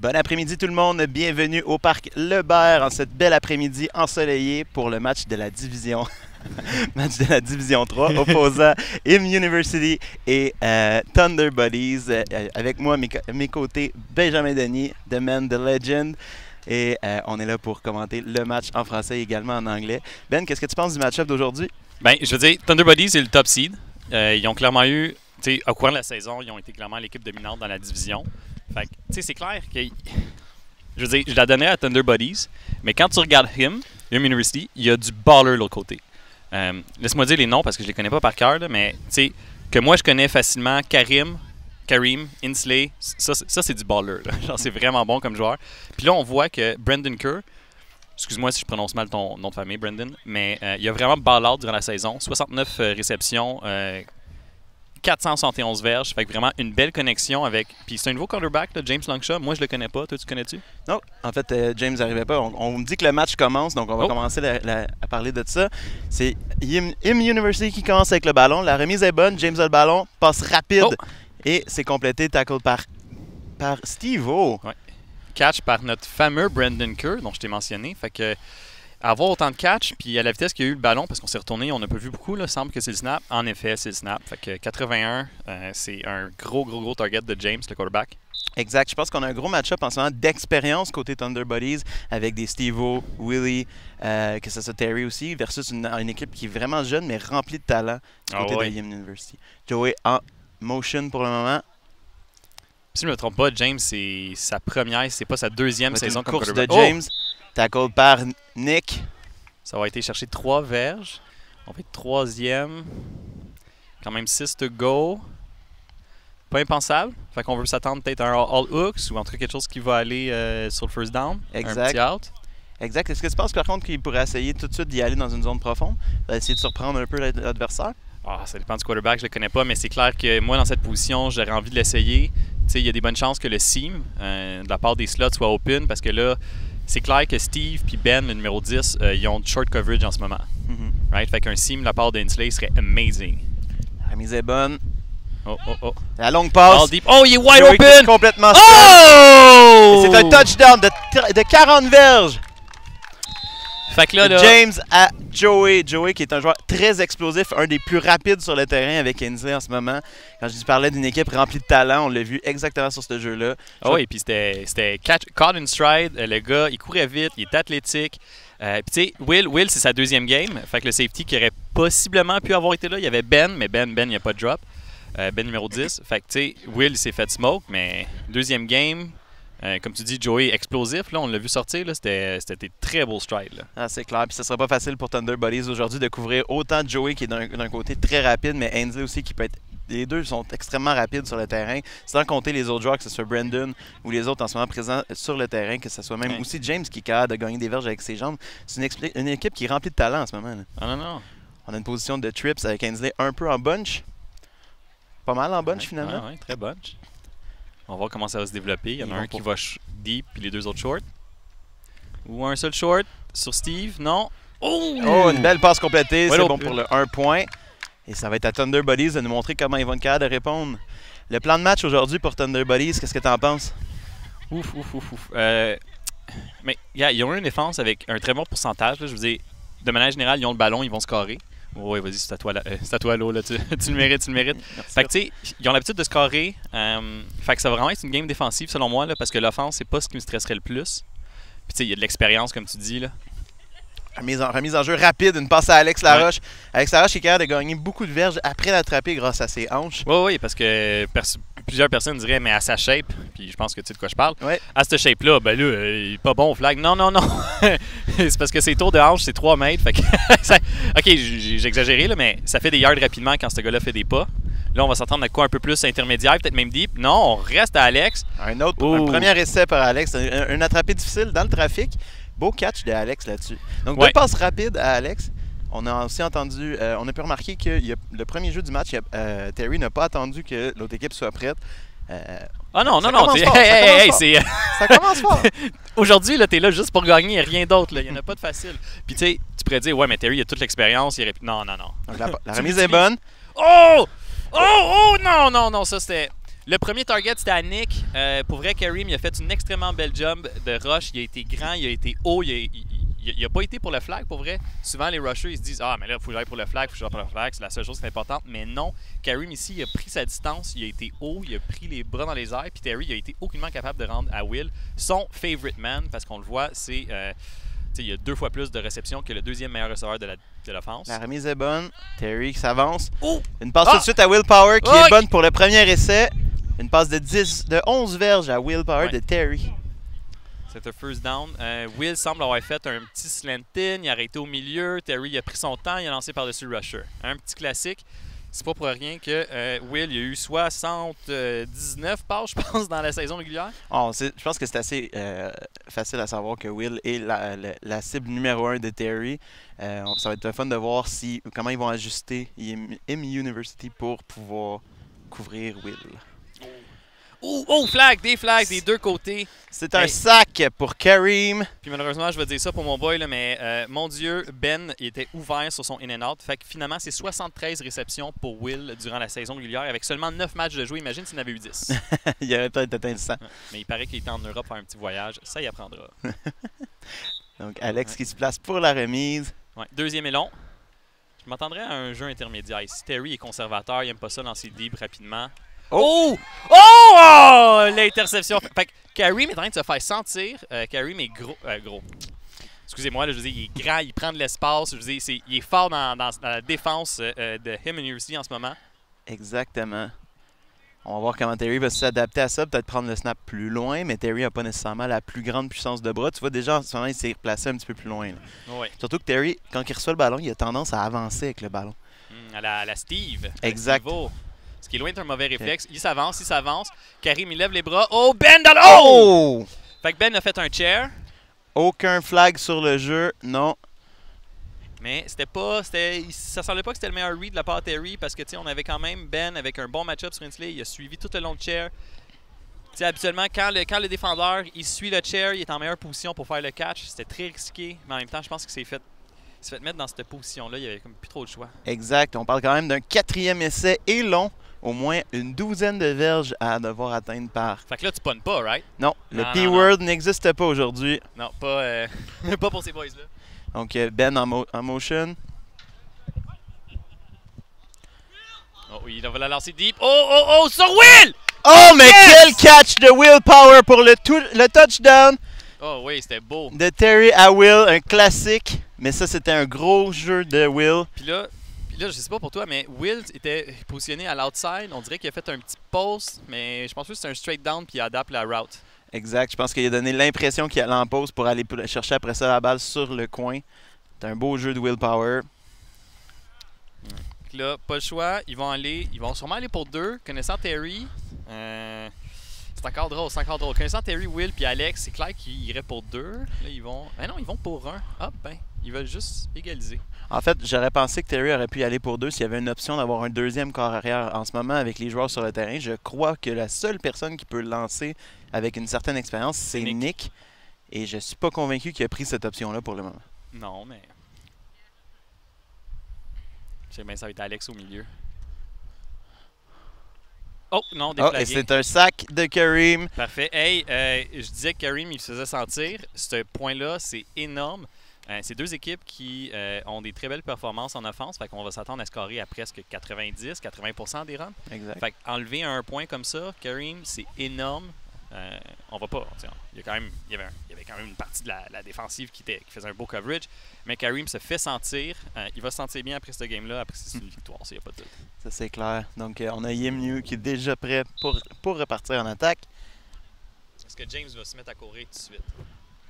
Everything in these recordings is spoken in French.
Bon après-midi tout le monde, bienvenue au parc Lebert en cette belle après-midi ensoleillée pour le match de la division match de la division 3 opposant IM University et Thunder Buddies. Avec moi à mes côtés, Benjamin Denis, The Man, The Legend. Et on est là pour commenter le match en français et également en anglais. Ben, qu'est-ce que tu penses du match-up d'aujourd'hui? Ben, je veux dire, Thunder Buddies, c'est le top seed. Ils ont clairement eu, tu sais, au cours de la saison, ils ont été clairement l'équipe dominante dans la division. Fait que, tu sais, c'est clair que, je veux dire, je la donnerais à Thunder Buddies, mais quand tu regardes IM University, il y a du baller de l'autre côté. Laisse-moi dire les noms parce que je les connais pas par cœur, mais tu sais, que moi je connais facilement Karim, Insley, ça c'est du baller. Genre, c'est vraiment bon comme joueur. Puis là, on voit que Brandon Kerr, excuse-moi si je prononce mal ton nom de famille, Brandon, mais il a vraiment ball out durant la saison. 69 réceptions, 471 verges. Fait que vraiment une belle connexion avec. Puis c'est un nouveau quarterback, là, James Longshot. Moi, je le connais pas. Toi, tu connais-tu? Non, en fait, James n'arrivait pas. On me dit que le match commence, donc on va commencer à parler de ça. C'est IM University qui commence avec le ballon. La remise est bonne. James a le ballon, passe rapide. Et c'est complété, tackle par Steve-O. Ouais. Catch par notre fameux Brandon Kerr, dont je t'ai mentionné. Fait que avoir autant de catch, puis à la vitesse qu'il y a eu le ballon, parce qu'on s'est retourné, on n'a pas vu beaucoup, là, semble que c'est le snap. En effet, c'est le snap. Fait que 81, c'est un gros target de James, le quarterback. Exact. Je pense qu'on a un gros match-up en ce moment d'expérience côté Thunder Buddies avec des Steve-O, Willie, que ce soit Terry aussi, versus une équipe qui est vraiment jeune mais remplie de talent du côté de IM University. Joey en motion pour le moment. Si je ne me trompe pas, James, c'est sa première, c'est pas sa deuxième saison comme course quarterback. De James, tackle par Nick. Ça va être chercher 3 verges. On va être troisième. Quand même 6 to go. Pas impensable. Fait qu'on veut s'attendre peut-être à un all hooks ou en tout cas quelque chose qui va aller sur le first down. Exact. Un petit out. Exact. Est-ce que tu penses par contre qu'il pourrait essayer tout de suite d'y aller dans une zone profonde? Essayer de surprendre un peu l'adversaire? Ça dépend du quarterback, je le connais pas, mais c'est clair que moi, dans cette position, j'aurais envie de l'essayer. Il y a des bonnes chances que le seam, de la part des slots, soit open, parce que là, c'est clair que Steve et Ben, le numéro 10, ils ont du short coverage en ce moment. Right? Fait qu'un seam de la part d'Insley serait amazing. La remise est bonne. La longue All passe. deep. Oh, il est wide Joey open! Complètement Oh! c'est un touchdown de 40 verges. Fait que là, James à Joey. Joey qui est un joueur très explosif, un des plus rapides sur le terrain avec Insley en ce moment. Quand je parlais d'une équipe remplie de talent, on l'a vu exactement sur ce jeu-là. Oui, puis c'était caught in stride. Le gars, il courait vite, il est athlétique. Puis tu sais, Will c'est sa deuxième game. Fait que le safety qui aurait possiblement pu avoir été là, il y avait Ben, mais Ben, il n'y a pas de drop. Ben numéro 10. Fait que tu sais, Will il s'est fait smoke, mais deuxième game. Comme tu dis, Joey explosif, là, on l'a vu sortir, c'était des très beaux strides. Là. Ah, c'est clair, puis ce ne sera pas facile pour Thunder Buddies aujourd'hui de couvrir autant Joey qui est d'un côté très rapide, mais Ainsley aussi qui peut être... Les deux sont extrêmement rapides sur le terrain, sans compter les autres joueurs, que ce soit Brandon ou les autres en ce moment présents sur le terrain, que ce soit même aussi James qui est capable de gagner des verges avec ses jambes. C'est une équipe qui est remplie de talent en ce moment. Là. Ah non. On a une position de trips avec Ainsley un peu en bunch. Pas mal en bunch finalement. Oui, très bunch. On va voir comment ça va se développer. Il y en a un qui va deep puis les deux autres short. Ou un seul short sur Steve. Non. Oh, une belle passe complétée. C'est bon pour le 1 point. Et ça va être à Thunder Buddies de nous montrer comment ils vont être capables de répondre. Le plan de match aujourd'hui pour Thunder Buddies, qu'est-ce que tu en penses? Ouf. Mais ils ont eu une défense avec un très bon pourcentage. Là. Je veux dire, de manière générale, ils ont le ballon, ils vont scorer. Oui, vas-y, c'est à toi l'eau, là. Tu le mérites. Merci. Fait que, tu sais, ils ont l'habitude de scorer. Fait que ça va vraiment être une game défensive, selon moi, là, parce que l'offense, c'est pas ce qui me stresserait le plus. Puis, tu sais, il y a de l'expérience, comme tu dis, là. Remise en jeu rapide, une passe à Alex Laroche. Alex Laroche est capable de gagner beaucoup de verges après l'attraper grâce à ses hanches. Oui, parce que plusieurs personnes diraient, mais à sa shape, puis je pense que tu sais de quoi je parle, ouais. À cette shape-là, ben là, il est pas bon au flag. Non. C'est parce que ses tours de hanche, c'est 3 mètres. Fait que OK, j'ai exagéré, là, mais ça fait des yards rapidement quand ce gars-là fait des pas. Là, on va s'entendre à quoi un peu plus intermédiaire, peut-être même deep. Non, on reste à Alex. Un premier essai par Alex, un attrapé difficile dans le trafic. Beau catch de Alex là-dessus. Donc, deux passes rapides à Alex. On a aussi entendu, on a pu remarquer que le premier jeu du match, Terry n'a pas attendu que l'autre équipe soit prête. Non. Ça commence fort. Aujourd'hui, tu es là juste pour gagner et rien d'autre. Il n'y en a pas de facile. Puis tu sais, tu pourrais dire, ouais, mais Terry a toute l'expérience. Non. Donc, la remise est bonne. Oh, non, ça c'était... Le premier target, c'était à Nick. Pour vrai, Kareem, il a fait une extrêmement belle job de rush. Il a été grand, il a été haut, il a pas été pour le flag, pour vrai. Souvent, les rushers, ils se disent « Ah, mais là, il faut que j'aille pour le flag, faut que j'aille pour le flag. C'est la seule chose qui est importante. » Mais non, Kareem, ici, il a pris sa distance, il a été haut, il a pris les bras dans les airs. Puis Terry, il a été aucunement capable de rendre à Will son favorite man, parce qu'on le voit, c'est... il y a 2 fois plus de réceptions que le deuxième meilleur receveur de l'offense. La remise est bonne. Terry qui s'avance. Oh! Une passe tout de suite à Will Power qui Oh! est bonne pour le premier essai. Une passe de 11 verges à Will Power de Terry. C'est un first down. Will semble avoir fait un petit slant-in. Il a arrêté au milieu. Terry a pris son temps. Il a lancé par-dessus le rusher. Un petit classique. C'est pas pour rien que Will il a eu 79 passes, je pense, dans la saison régulière. Oh, je pense que c'est assez facile à savoir que Will est la cible numéro 1 de Terry. Ça va être fun de voir comment ils vont ajuster University pour pouvoir couvrir Will. Oh, des flags des deux côtés. C'est un sac pour Kareem. Puis malheureusement, je vais dire ça pour mon boy, là, mais mon Dieu, Ben il était ouvert sur son in-and-out. Fait que finalement, c'est 73 réceptions pour Will durant la saison régulière avec seulement 9 matchs de jouer. Imagine s'il en avait eu 10. Il aurait peut-être atteint le 100. Mais il paraît qu'il était en Europe faire un petit voyage. Ça, il apprendra. Donc, Alex qui se place pour la remise. Ouais, deuxième et long. Je m'attendrais à un jeu intermédiaire. Ici, Terry est conservateur. Il aime pas ça lancer deep rapidement. Oh! L'interception. Fait que Kareem est en train de se faire sentir. Kareem est gros. Excusez-moi, là, je veux dire, il est grand, il prend de l'espace. Je veux dire, il est fort dans la défense de Him University en ce moment. Exactement. On va voir comment Terry va s'adapter à ça, peut-être prendre le snap plus loin, mais Terry n'a pas nécessairement la plus grande puissance de bras. Tu vois, déjà, en ce moment, il s'est replacé un petit peu plus loin. Ouais. Surtout que Terry, quand il reçoit le ballon, il a tendance à avancer avec le ballon. À la Steve. Exact. Ce qui est loin d'être un mauvais réflexe. Il s'avance. Kareem, il lève les bras. Oh, Ben dans le... Oh! Fait que Ben a fait un chair. Aucun flag sur le jeu, non. Mais ça semblait pas que c'était le meilleur read de la part de Terry parce que on avait quand même Ben avec un bon match-up sur Inslee. Il a suivi tout le long de chair. T'sais, habituellement, quand le défendeur il suit le chair, il est en meilleure position pour faire le catch. C'était très risqué, mais en même temps, je pense qu'il s'est fait mettre dans cette position-là. Il n'y avait comme plus trop de choix. Exact. On parle quand même d'un 4e essai et long. Au moins une douzaine de verges à devoir atteindre par... Fait que là, tu punnes pas, right? Non, le P-word n'existe pas aujourd'hui. Non, pas pour ces boys-là. Donc, Ben en motion. Oh, il va la lancer deep. Oh, sur Will! Oh, mais quel catch de Will Power pour le touchdown! Oh oui, c'était beau. De Terry à Will, un classique. Mais ça, c'était un gros jeu de Will. Puis là, je sais pas pour toi, mais Will était positionné à l'outside. On dirait qu'il a fait un petit post, mais je pense que c'est un straight down puis il adapte la route. Exact. Je pense qu'il a donné l'impression qu'il allait en pause pour aller chercher après ça la balle sur le coin. C'est un beau jeu de Will Power. Là, pas le choix. Ils vont sûrement aller pour 2. Connaissant Terry, c'est encore drôle. Connaissant Terry, Will puis Alex, c'est clair qu'ils iraient pour 2. Là, ils vont pour 1. Hop, ils veulent juste égaliser. En fait, j'aurais pensé que Terry aurait pu y aller pour 2 s'il y avait une option d'avoir un deuxième corps arrière. En ce moment, avec les joueurs sur le terrain, je crois que la seule personne qui peut le lancer avec une certaine expérience, c'est Nick. Et je suis pas convaincu qu'il a pris cette option-là pour le moment. Non, mais... Je sais bien, ça va être Alex au milieu. Oh, non, déflagué. Et c'est un sac de Kareem. Parfait. Hey, je disais que Kareem, il se faisait sentir. Ce point-là, c'est énorme. C'est deux équipes qui ont des très belles performances en offense. Fait qu'on va s'attendre à scorer à presque 90-80% des runs. Exact. Fait qu'enlever un point comme ça, Kareem, c'est énorme. On va pas. Il y avait quand même une partie de la défensive qui faisait un beau coverage. Mais Kareem se fait sentir. Il va se sentir bien après ce game-là. Après, c'est une victoire. Il n'y a pas de doute. Ça, c'est clair. Donc, on a Yimnu qui est déjà prêt pour repartir en attaque. Est-ce que James va se mettre à courir tout de suite?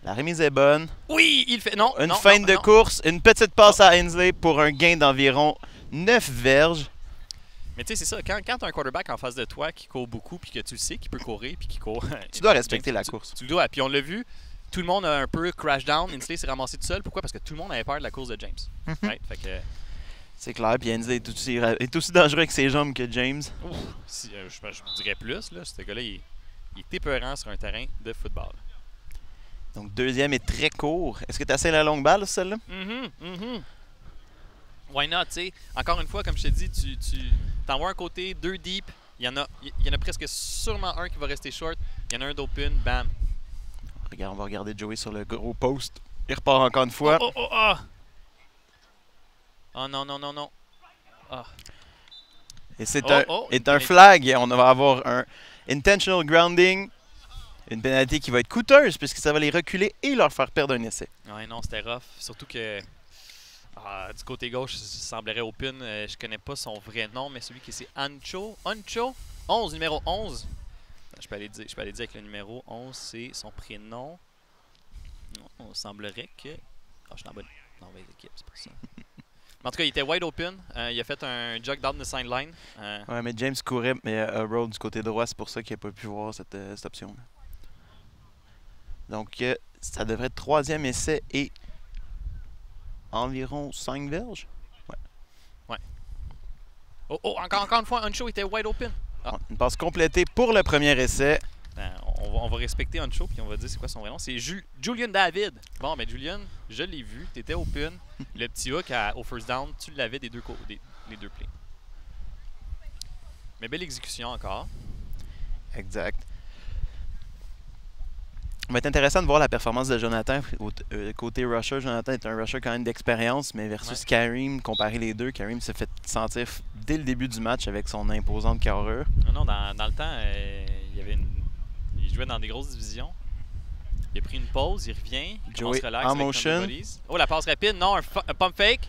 La remise est bonne. Oui, il fait. Non. Une feinte de course. Une petite passe à Ainsley pour un gain d'environ 9 verges. Mais tu sais, c'est ça. Quand tu as un quarterback en face de toi qui court beaucoup, puis que tu sais qu'il peut courir, puis qu'il court. Tu dois respecter la course. Tu le dois. Puis on l'a vu. Tout le monde a un peu crash down. Ainsley s'est ramassé tout seul. Pourquoi? Parce que tout le monde avait peur de la course de James. Right? Fait que... C'est clair. Puis Ainsley est aussi dangereux avec ses jambes que James. Je dirais plus. Là, ce gars-là, il est épeurant sur un terrain de football. Donc, deuxième est très court. Est-ce que tu as assez la longue balle, celle-là? Why not, tu sais? Encore une fois, comme je te dis, tu t'envoies un côté, 2 deep, Il y en a presque sûrement un qui va rester short. Il y en a un d'open, bam. Regarde, on va regarder Joey sur le gros post. Il repart encore une fois. Oh non, non, non, non. Ah. Et c'est un flag. Et on va avoir un intentional grounding. Une pénalité qui va être coûteuse puisque ça va les reculer et leur faire perdre un essai. Ouais, non, c'était rough. Surtout que du côté gauche, ça semblerait open. Je connais pas son vrai nom, mais celui qui c'est Ancho. 11, numéro 11. Je peux aller dire avec le numéro 11, c'est son prénom. Non, on semblerait que... Ah, je suis dans la bonne équipe, c'est pour ça. Mais en tout cas, il était wide open. Il a fait un jog down the sideline. Ouais, mais James courait roll du côté droit, c'est pour ça qu'il n'a pas pu voir cette option-là. Donc, ça devrait être troisième essai et environ 5 verges. Ouais. Oh, encore une fois, Uncho était wide open. Ah. Une passe complétée pour le premier essai. On va respecter Uncho puis on va dire c'est quoi son vrai nom. C'est Julian David. Bon, mais Julian, je l'ai vu. Tu étais open. Le petit hook au first down, tu l'avais les deux plays. Mais belle exécution encore. Exact. Ça va être intéressant de voir la performance de Jonathan. Côté rusher, Jonathan est un rusher quand même d'expérience, mais versus Kareem, comparer les deux, Kareem s'est fait sentir dès le début du match avec son imposante carrure. Non, dans le temps, il jouait dans des grosses divisions. Il a pris une pause, il revient, il commence relax en motion. Oh, la passe rapide, non, un pump fake.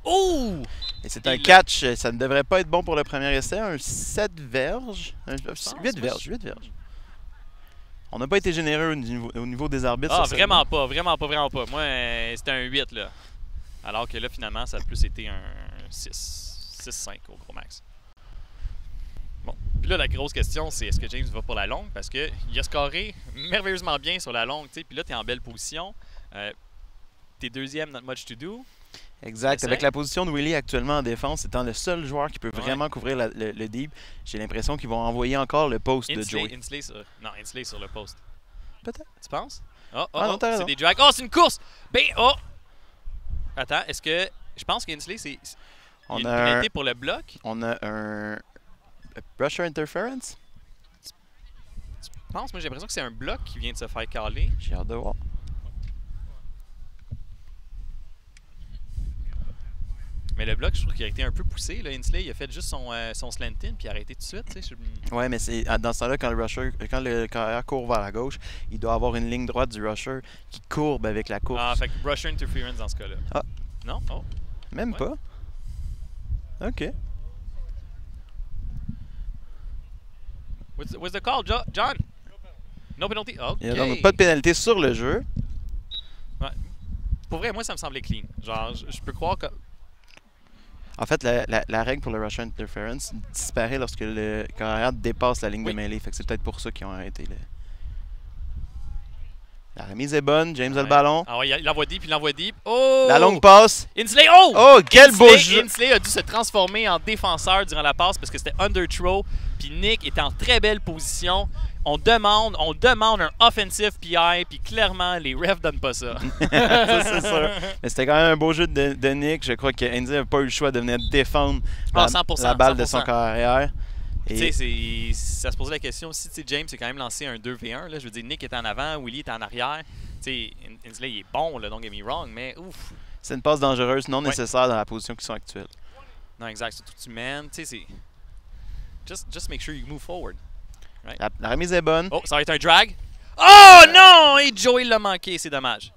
Oh! Et c'est un catch, ça ne devrait pas être bon pour le premier essai, un 7 verges, 8 verges. On n'a pas été généreux au niveau des arbitres. Ah, vraiment pas. Moi, c'était un 8, là. Alors que là, finalement, ça a plus été un 6-5 au gros max. Bon. Puis là, la grosse question, c'est est-ce que James va pour la longue? Parce qu'il a scoré merveilleusement bien sur la longue, tu sais. Puis là, tu es en belle position. Tu es deuxième, not much to do. Exact. Avec la position de Willie actuellement en défense, étant le seul joueur qui peut vraiment couvrir le deep, j'ai l'impression qu'ils vont envoyer encore le post de Joey. Inslee sur le post. Peut-être. Tu penses? C'est des drags. Oh, c'est une course! Attends, est-ce que... Je pense qu'Inslee, c'est... Il y a une pénalité pour le bloc. On a un rusher interference. Tu penses? Moi, j'ai l'impression que c'est un bloc qui vient de se faire caler. J'ai hâte de voir. Mais le bloc, je trouve qu'il a été un peu poussé. Là. Inslee, il a fait juste son slanting puis il a arrêté tout de suite. Ouais, mais c'est dans ce temps-là, quand le carrière court vers la gauche, il doit avoir une ligne droite du rusher qui courbe avec la course. Ah, fait que rusher interference dans ce cas-là. Ah. Non? Oh. Même pas? OK. What's the call, John? No penalty? OK. Il n'y a donc pas de pénalité sur le jeu. Ouais. Pour vrai, moi, ça me semblait clean. Genre, je peux croire que... En fait, la règle pour le rusher interference disparaît lorsque le carrière dépasse la ligne de mêlée. Fait que c'est peut-être pour ça qu'ils ont arrêté. La remise est bonne. James a le ballon. Ah ouais, il l'envoie deep, Oh! La longue passe. Inslee, oh! Oh, quel beau jeu! Inslee a dû se transformer en défenseur durant la passe parce que c'était under throw. Puis Nick était en très belle position. On demande un offensive PI, puis clairement, les refs donnent pas ça. Ça, c'est sûr. Mais c'était quand même un beau jeu de Nick. Je crois qu'Andy n'avait pas eu le choix de venir défendre la balle 100%. De son carrière. Tu sais, ça se posait la question aussi. James a quand même lancé un 2v1. Là. Je veux dire, Nick était en avant, Willie était en arrière. Inslee, il est bon, là, don't get me wrong, mais ouf. C'est une passe dangereuse, non nécessaire dans la position qu'ils sont actuelle. Non, exact. Surtout que tu mènes. Tu sais, c'est... Just make sure you move forward. Right. La remise est bonne. Oh, ça va être un drag. Oh non! Et Joey l'a manqué, c'est dommage.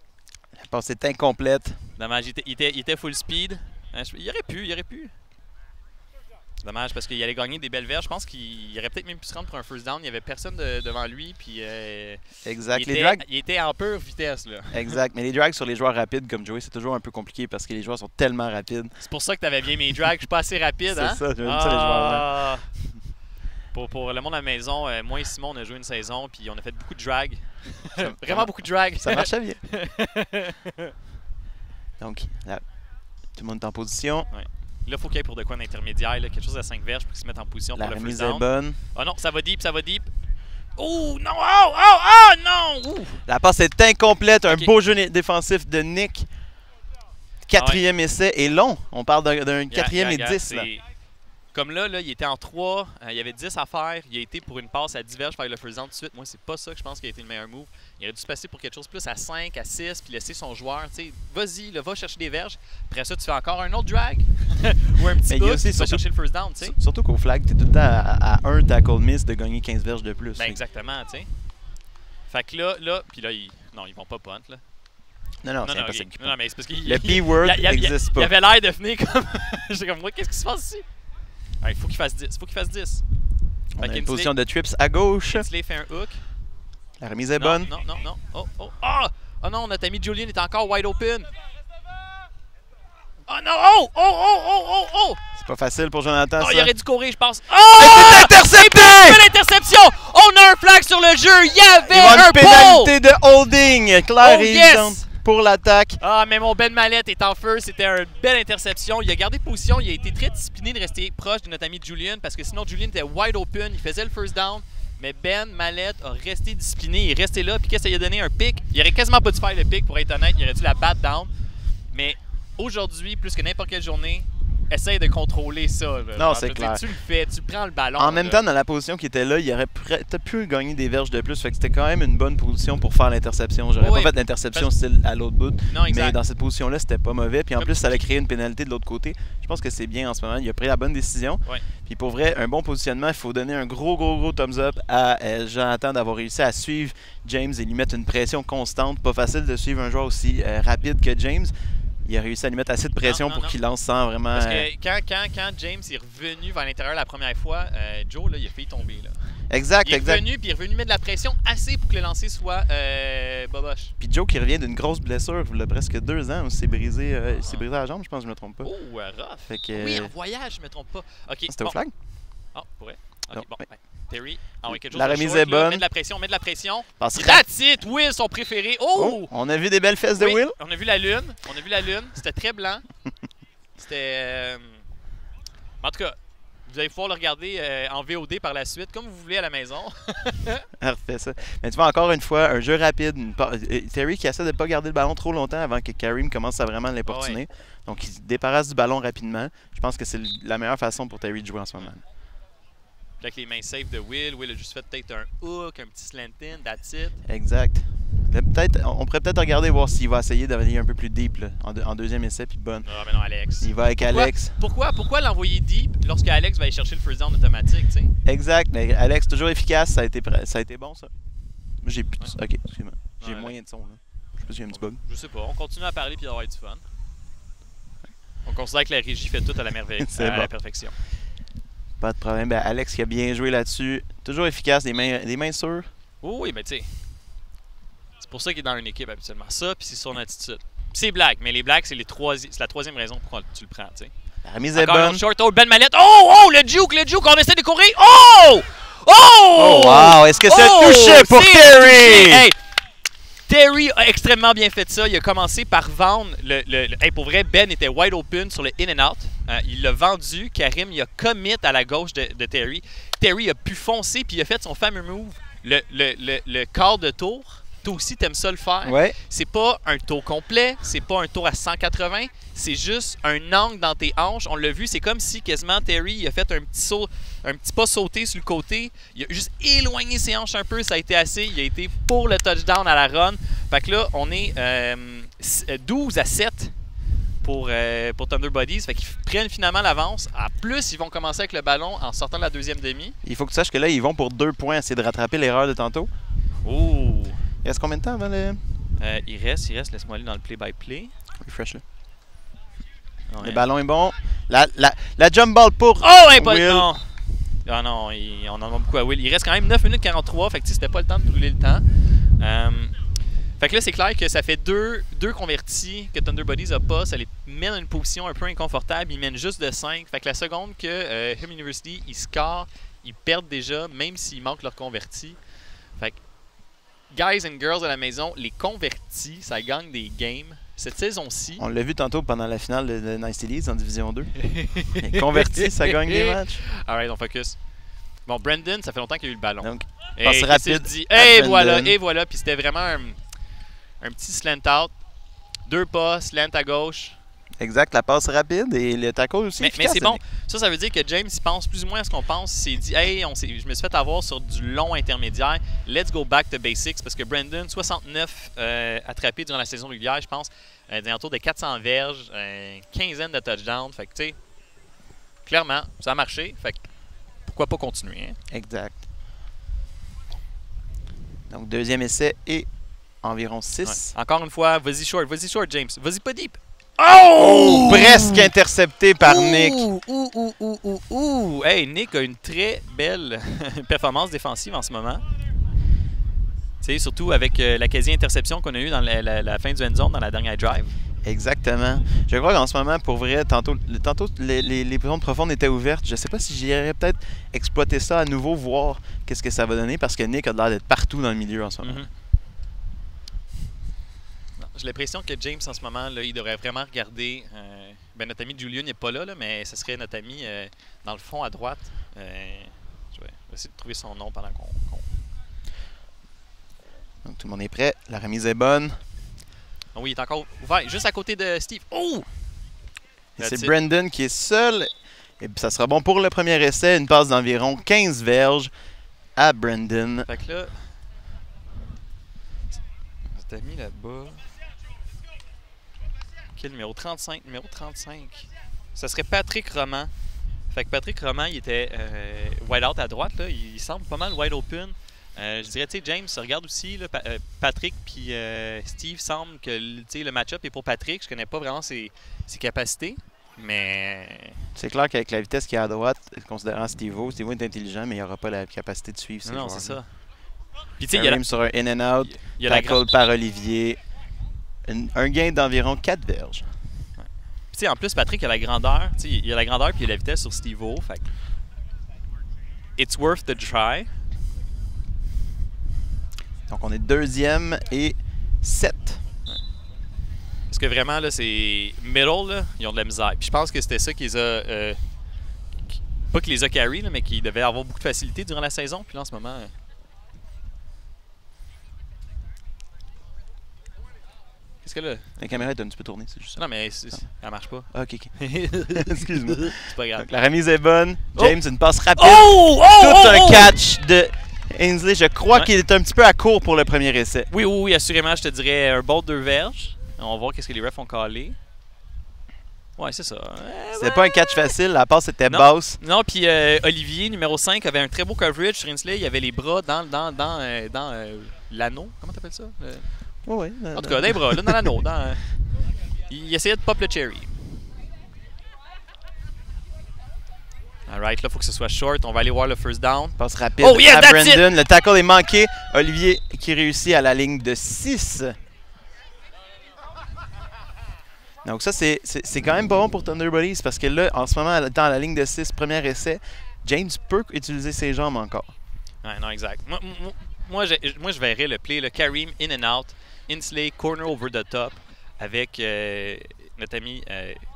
La passe est incomplète. Dommage, il était full speed. Il aurait pu. C'est dommage parce qu'il allait gagner des belles verges. Je pense qu'il aurait peut-être même pu se rendre pour un first down. Il n'y avait personne devant lui. Puis, exact. Il était en pure vitesse. Là. Exact. Mais les drags sur les joueurs rapides comme Joey, c'est toujours un peu compliqué parce que les joueurs sont tellement rapides. C'est pour ça que tu avais bien mes drags. Je suis pas assez rapide. C'est ça, j'aime ça les joueurs. Là. Pour le monde à la maison, moi et Simon, on a joué une saison. Puis on a fait beaucoup de drag. Vraiment beaucoup de drag. Ça marchait bien. Donc, là, tout le monde est en position. Ouais. Là, il faut qu'il y ait pour de quoi d'intermédiaire, quelque chose à 5 verges pour qu'ils se mettent en position pour le first down. La remise est bonne. Oh non, ça va deep. Oh non, oh non! Ouh. La passe est incomplète. Un beau jeu défensif de Nick. Quatrième essai est long. On parle d'un 4e et 10. Là. Comme là, il était en 3, il y avait 10 à faire, il a été pour une passe à diverge faire le first down tout de suite. Moi, c'est pas ça que je pense qui a été le meilleur move. Il aurait dû se passer pour quelque chose plus à 5, à 6, puis laisser son joueur, tu sais, vas-y, va chercher des verges. Après ça, tu fais encore un autre drag ou un petit hook, tu vas chercher le first down, tu sais. Surtout qu'au flag, t'es tout le temps à un tackle miss de gagner 15 verges de plus. Ben exactement, tu sais. Fait que là, puis là, non, ils vont pas punt, là. Non, c'est impossible. Non, mais c'est parce qu'il... Le P-word n'existe pas. Il avait l'air de finir comme... J'étais comme, moi, qu'est-ce qui se passe ici? Il faut qu'il fasse 10. On a une position de trips à gauche. Kinsley fait un hook. La remise est bonne. Non. Oh non, notre ami Julian est encore wide open. Oh non! Oh! C'est pas facile pour Jonathan, ça. Il aurait dû courir, je pense. Oh! C'est intercepté! Quelle interception! On a un flag sur le jeu. Il y avait un pénalité de holding. Claire et yes! évidente pour l'attaque. Ah, mais mon Ben Mallette est en feu. C'était une belle interception. Il a gardé position. Il a été très discipliné de rester proche de notre ami Julian parce que sinon, Julian était wide open. Il faisait le first down. Mais Ben Mallette a resté discipliné. Il est resté là. Puis qu'est-ce qu'il a donné? Un pick. Il aurait quasiment pas dû faire le pick, pour être honnête. Il aurait dû la bat down. Mais aujourd'hui, plus que n'importe quelle journée, essaye de contrôler ça. Là. Non, c'est clair. Tu le fais, tu prends le ballon. En même temps, dans la position qui était là, il aurait peut-être pu gagner des verges de plus. Fait que c'était quand même une bonne position pour faire l'interception. J'aurais pas fait l'interception style à l'autre bout. Non, exact. Mais dans cette position-là, c'était pas mauvais. Puis en plus, ça allait créer une pénalité de l'autre côté. Je pense que c'est bien en ce moment. Il a pris la bonne décision. Ouais. Puis pour vrai, un bon positionnement, il faut donner un gros thumbs up à Jonathan d'avoir réussi à suivre James et lui mettre une pression constante. Pas facile de suivre un joueur aussi rapide que James. Il a réussi à lui mettre assez de pression pour qu'il lance sans vraiment... Parce que quand James est revenu vers l'intérieur la première fois, Joe, là, il a failli tomber. Là. Exact. Il est revenu mettre de la pression assez pour que le lancer soit boboche. Puis Joe qui revient d'une grosse blessure, il a presque 2 ans, il s'est brisé la jambe, je pense que je me trompe pas. Oh, rough. Fait que, oui, en voyage, je me trompe pas. Okay, c'était au flag? Ah, pour vrai? Ok, non, bon. ouais. Terry, quelque chose la remise est bonne. Mets de la pression. That's it! Will, son préféré. Oh! On a vu des belles fesses de Will. On a vu la lune. C'était très blanc. C'était... En tout cas, vous allez pouvoir le regarder en VOD par la suite, comme vous voulez à la maison. Refais ça. Mais tu vois, encore une fois, un jeu rapide. Terry qui essaie de ne pas garder le ballon trop longtemps avant que Kareem commence à vraiment l'importuner. Donc, il se débarrasse du ballon rapidement. Je pense que c'est la meilleure façon pour Terry de jouer en ce moment. Avec les mains safe de Will a juste fait peut-être un hook, un petit slant in, that's it. Exact. On pourrait peut-être regarder voir s'il va essayer d'aller un peu plus deep là, en deuxième essai, puis bonne. Ah, mais non, Alex. Il va avec Alex. Pourquoi l'envoyer deep lorsque Alex va aller chercher le first down automatique, tu sais? Exact, mais Alex, toujours efficace, ça a été bon ça. Moi j'ai plus. Ok, excuse-moi. J'ai moyen de son là. Je sais pas s'il y a un petit bug. Je sais pas, on continue à parler puis d'avoir du fun. On considère que la régie fait tout à la merveille, à la perfection. Pas de problème. Ben, Alex qui a bien joué là-dessus. Toujours efficace, des mains sûres. Oui, mais tu sais. C'est pour ça qu'il est dans une équipe habituellement. Ça, puis c'est son attitude. Puis c'est black, mais les blacks, c'est la troisième raison pour tu le prends, tu sais. La remise est bonne. Short, Ben Mallette. Oh, le juke, on essaie de courir. Oh, wow, est-ce que c'est un touché pour Terry? Hey, Terry a extrêmement bien fait ça. Il a commencé par vendre hey, pour vrai, Ben était wide open sur le in and out. Il l'a vendu. Karim, il a commit à la gauche de Terry. Terry a pu foncer puis il a fait son fameux move, le quart de tour. Toi aussi, t'aimes ça le faire. Ouais. C'est pas un tour complet, c'est pas un tour à 180, c'est juste un angle dans tes hanches. On l'a vu, c'est comme si quasiment Terry il a fait un petit saut, un petit pas sauté sur le côté. Il a juste éloigné ses hanches un peu, ça a été assez. Il a été pour le touchdown à la run. Fait que là, on est 12-7 pour Thunder Buddies. Fait qu'ils prennent finalement l'avance. En plus, ils vont commencer avec le ballon en sortant de la deuxième demi. Il faut que tu saches que là, ils vont pour 2 points, essayer de rattraper l'erreur de tantôt. Oh! Il reste combien de temps avant le... il reste. Laisse-moi aller dans le play-by-play. Refresh là. Ouais. Le ballon est bon. La jump ball pour Will. Non. Ah non, on en a beaucoup à Will. Il reste quand même 9 minutes 43, fait que c'était pas le temps de brûler le temps. Fait que là, c'est clair que ça fait deux convertis que Thunder Buddies a pas. Ça les met dans une position un peu inconfortable. Ils mènent juste de 5. Fait que la seconde que Hum University, ils scorent, ils perdent déjà, même s'ils manquent leur converti. Fait que guys and girls à la maison, les convertis, ça gagne des games. Cette saison-ci... On l'a vu tantôt pendant la finale de Nice Leeds en Division 2. Les convertis, ça gagne des matchs. Alright, on focus. Bon, Brandon, ça fait longtemps qu'il a eu le ballon. Donc, passe rapide. Et voilà. Puis c'était vraiment un petit slant out. 2 pas, slant à gauche. Exact, la passe rapide et le tackle aussi. Mais c'est bon. Ça veut dire que James, il pense plus ou moins à ce qu'on pense. Il s'est dit, hey, je me suis fait avoir sur du long intermédiaire. Let's go back to basics. Parce que Brandon, 69 attrapés durant la saison régulière, je pense. D'un tour de 400 verges, quinzaine de touchdowns. Fait que, tu sais, clairement, ça a marché. Fait que, pourquoi pas continuer? Hein? Exact. Donc, deuxième essai et environ 6. Ouais. Encore une fois, vas-y short, James. Vas-y pas deep. Oh! Presque intercepté par Nick. Hey, Nick a une très belle performance défensive en ce moment. Tu sais, surtout avec la quasi-interception qu'on a eue dans la fin du end zone dans la dernière drive. Exactement. Je crois qu'en ce moment, pour vrai, tantôt les zones profondes étaient ouvertes. Je ne sais pas si j'irais peut-être exploiter ça à nouveau, voir qu'est-ce que ça va donner, parce que Nick a l'air d'être partout dans le milieu en ce moment. J'ai l'impression que James, en ce moment, là, il devrait vraiment regarder. Notre ami Julian n'est pas là, mais ce serait notre ami dans le fond à droite. Je vais essayer de trouver son nom pendant qu'on. Donc tout le monde est prêt. La remise est bonne. Oh oui, il est encore ouvert, juste à côté de Steve. Oh! Et c'est Brandon qui est seul. Et ça sera bon pour le premier essai. Une passe d'environ 15 verges à Brandon. Fait que là, cet ami là-bas. Quel numéro 35? Numéro 35. Ça serait Patrick Roman. Fait que Patrick Roman, il était wide out à droite. Là. Il semble pas mal wide open. Je dirais, tu sais, James, regarde aussi, là, Patrick puis Steve semble que le match-up est pour Patrick. Je connais pas vraiment ses capacités, mais... C'est clair qu'avec la vitesse qu'il y a à droite, considérant Steve-O est intelligent, mais il n'aura pas la capacité de suivre ses joueurs. Non, c'est ça. Puis tu sais, il y a sur un in and out, tackle par Olivier. Un gain d'environ 4 verges. Ouais. Puis en plus, Patrick a la grandeur. Il a la grandeur puis il a la vitesse sur Steve-O. Fait it's worth the try. Donc on est deuxième et 7. Ouais. Parce que vraiment, là, c'est middle, là, ils ont de la misère. Puis je pense que c'était ça qui les a... pas qui les a carry, là, mais qui devaient avoir beaucoup de facilité durant la saison. Puis là, en ce moment... Qu'est-ce que là? La caméra est un petit peu tournée, c'est juste ça. Non, mais elle marche pas. Ok. Excuse-moi. C'est pas grave. Donc, la remise est bonne. James, une passe rapide. Tout un catch de Ainsley. Je crois qu'il est un petit peu à court pour le premier essai. Oui, assurément, je te dirais un ball de verge. On va voir qu'est-ce que les refs ont calé. Ouais, c'est ça. C'était pas un catch facile, la passe était basse. Non, puis Olivier, numéro 5, avait un très beau coverage sur Ainsley. Il avait les bras dans l'anneau. Comment t'appelles ça? Oui. En tout cas, dans les bras, là, dans l'anneau. Il essayait de pop le cherry. Alright, là, il faut que ce soit short. On va aller voir le first down. Passe rapide à Brandon. Le tackle est manqué. Olivier qui réussit à la ligne de 6. Donc ça, c'est quand même pas bon pour Thunder Buddies parce que là, en ce moment, dans la ligne de 6, premier essai, James peut utiliser ses jambes encore. Ouais, non, exact. Moi, je verrais le play, le Kareem in and out, Ainsley corner over the top avec notre ami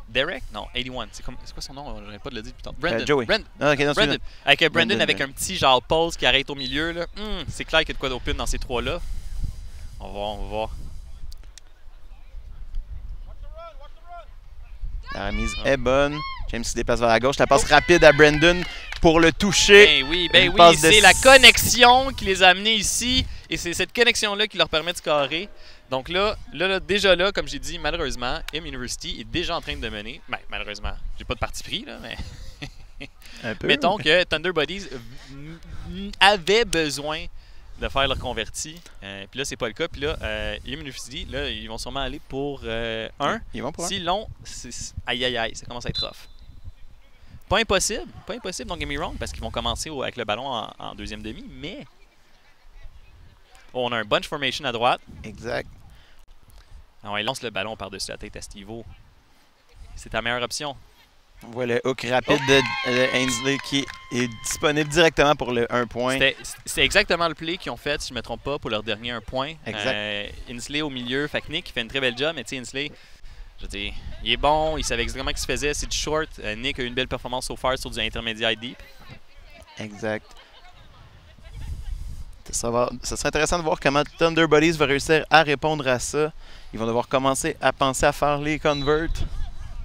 Derek? Non, 81. C'est quoi son nom? Je n'avais pas de le dire depuis tantôt. Brandon. Joey. Brandon. Okay, Brandon. Avec Brandon avec un petit genre pause qui arrête au milieu. Là. C'est clair qu'il y a de quoi d'open dans ces trois-là. On va voir. La remise est bonne. James se déplace vers la gauche. La passe rapide à Brandon pour le toucher. Ben oui, c'est la connexion qui les a amenés ici. Et c'est cette connexion-là qui leur permet de scorer. Donc là, déjà là, comme j'ai dit, malheureusement, University est déjà en train de mener. Ben, malheureusement, j'ai pas de parti pris, là, mais... Un peu. Mettons que Thunder Buddies avait besoin de faire leur converti. Puis là, c'est pas le cas. Puis là, University, là, ils vont sûrement aller pour 1. Ils vont pour 1. Si long, aïe, ça commence à être rough. Pas impossible, don't get me wrong, parce qu'ils vont commencer avec le ballon en deuxième demi, mais... Oh, on a un bunch formation à droite. Exact. Alors, il lance le ballon par-dessus la tête à Steve-O. C'est ta meilleure option. On voit le hook rapide de Ainsley qui est disponible directement pour le 1 point. C'est exactement le play qu'ils ont fait, si je ne me trompe pas, pour leur dernier 1 point. Exact. Ainsley au milieu, fait que Nick fait une très belle job, mais tu sais, Ainsley, je veux dire, il est bon, il savait exactement ce qu'il se faisait, c'est du short. Nick a eu une belle performance so far sur du intermédiaire deep. Exact. Ça serait intéressant de voir comment Thunder Buddies va réussir à répondre à ça. Ils vont devoir commencer à penser à faire les converts.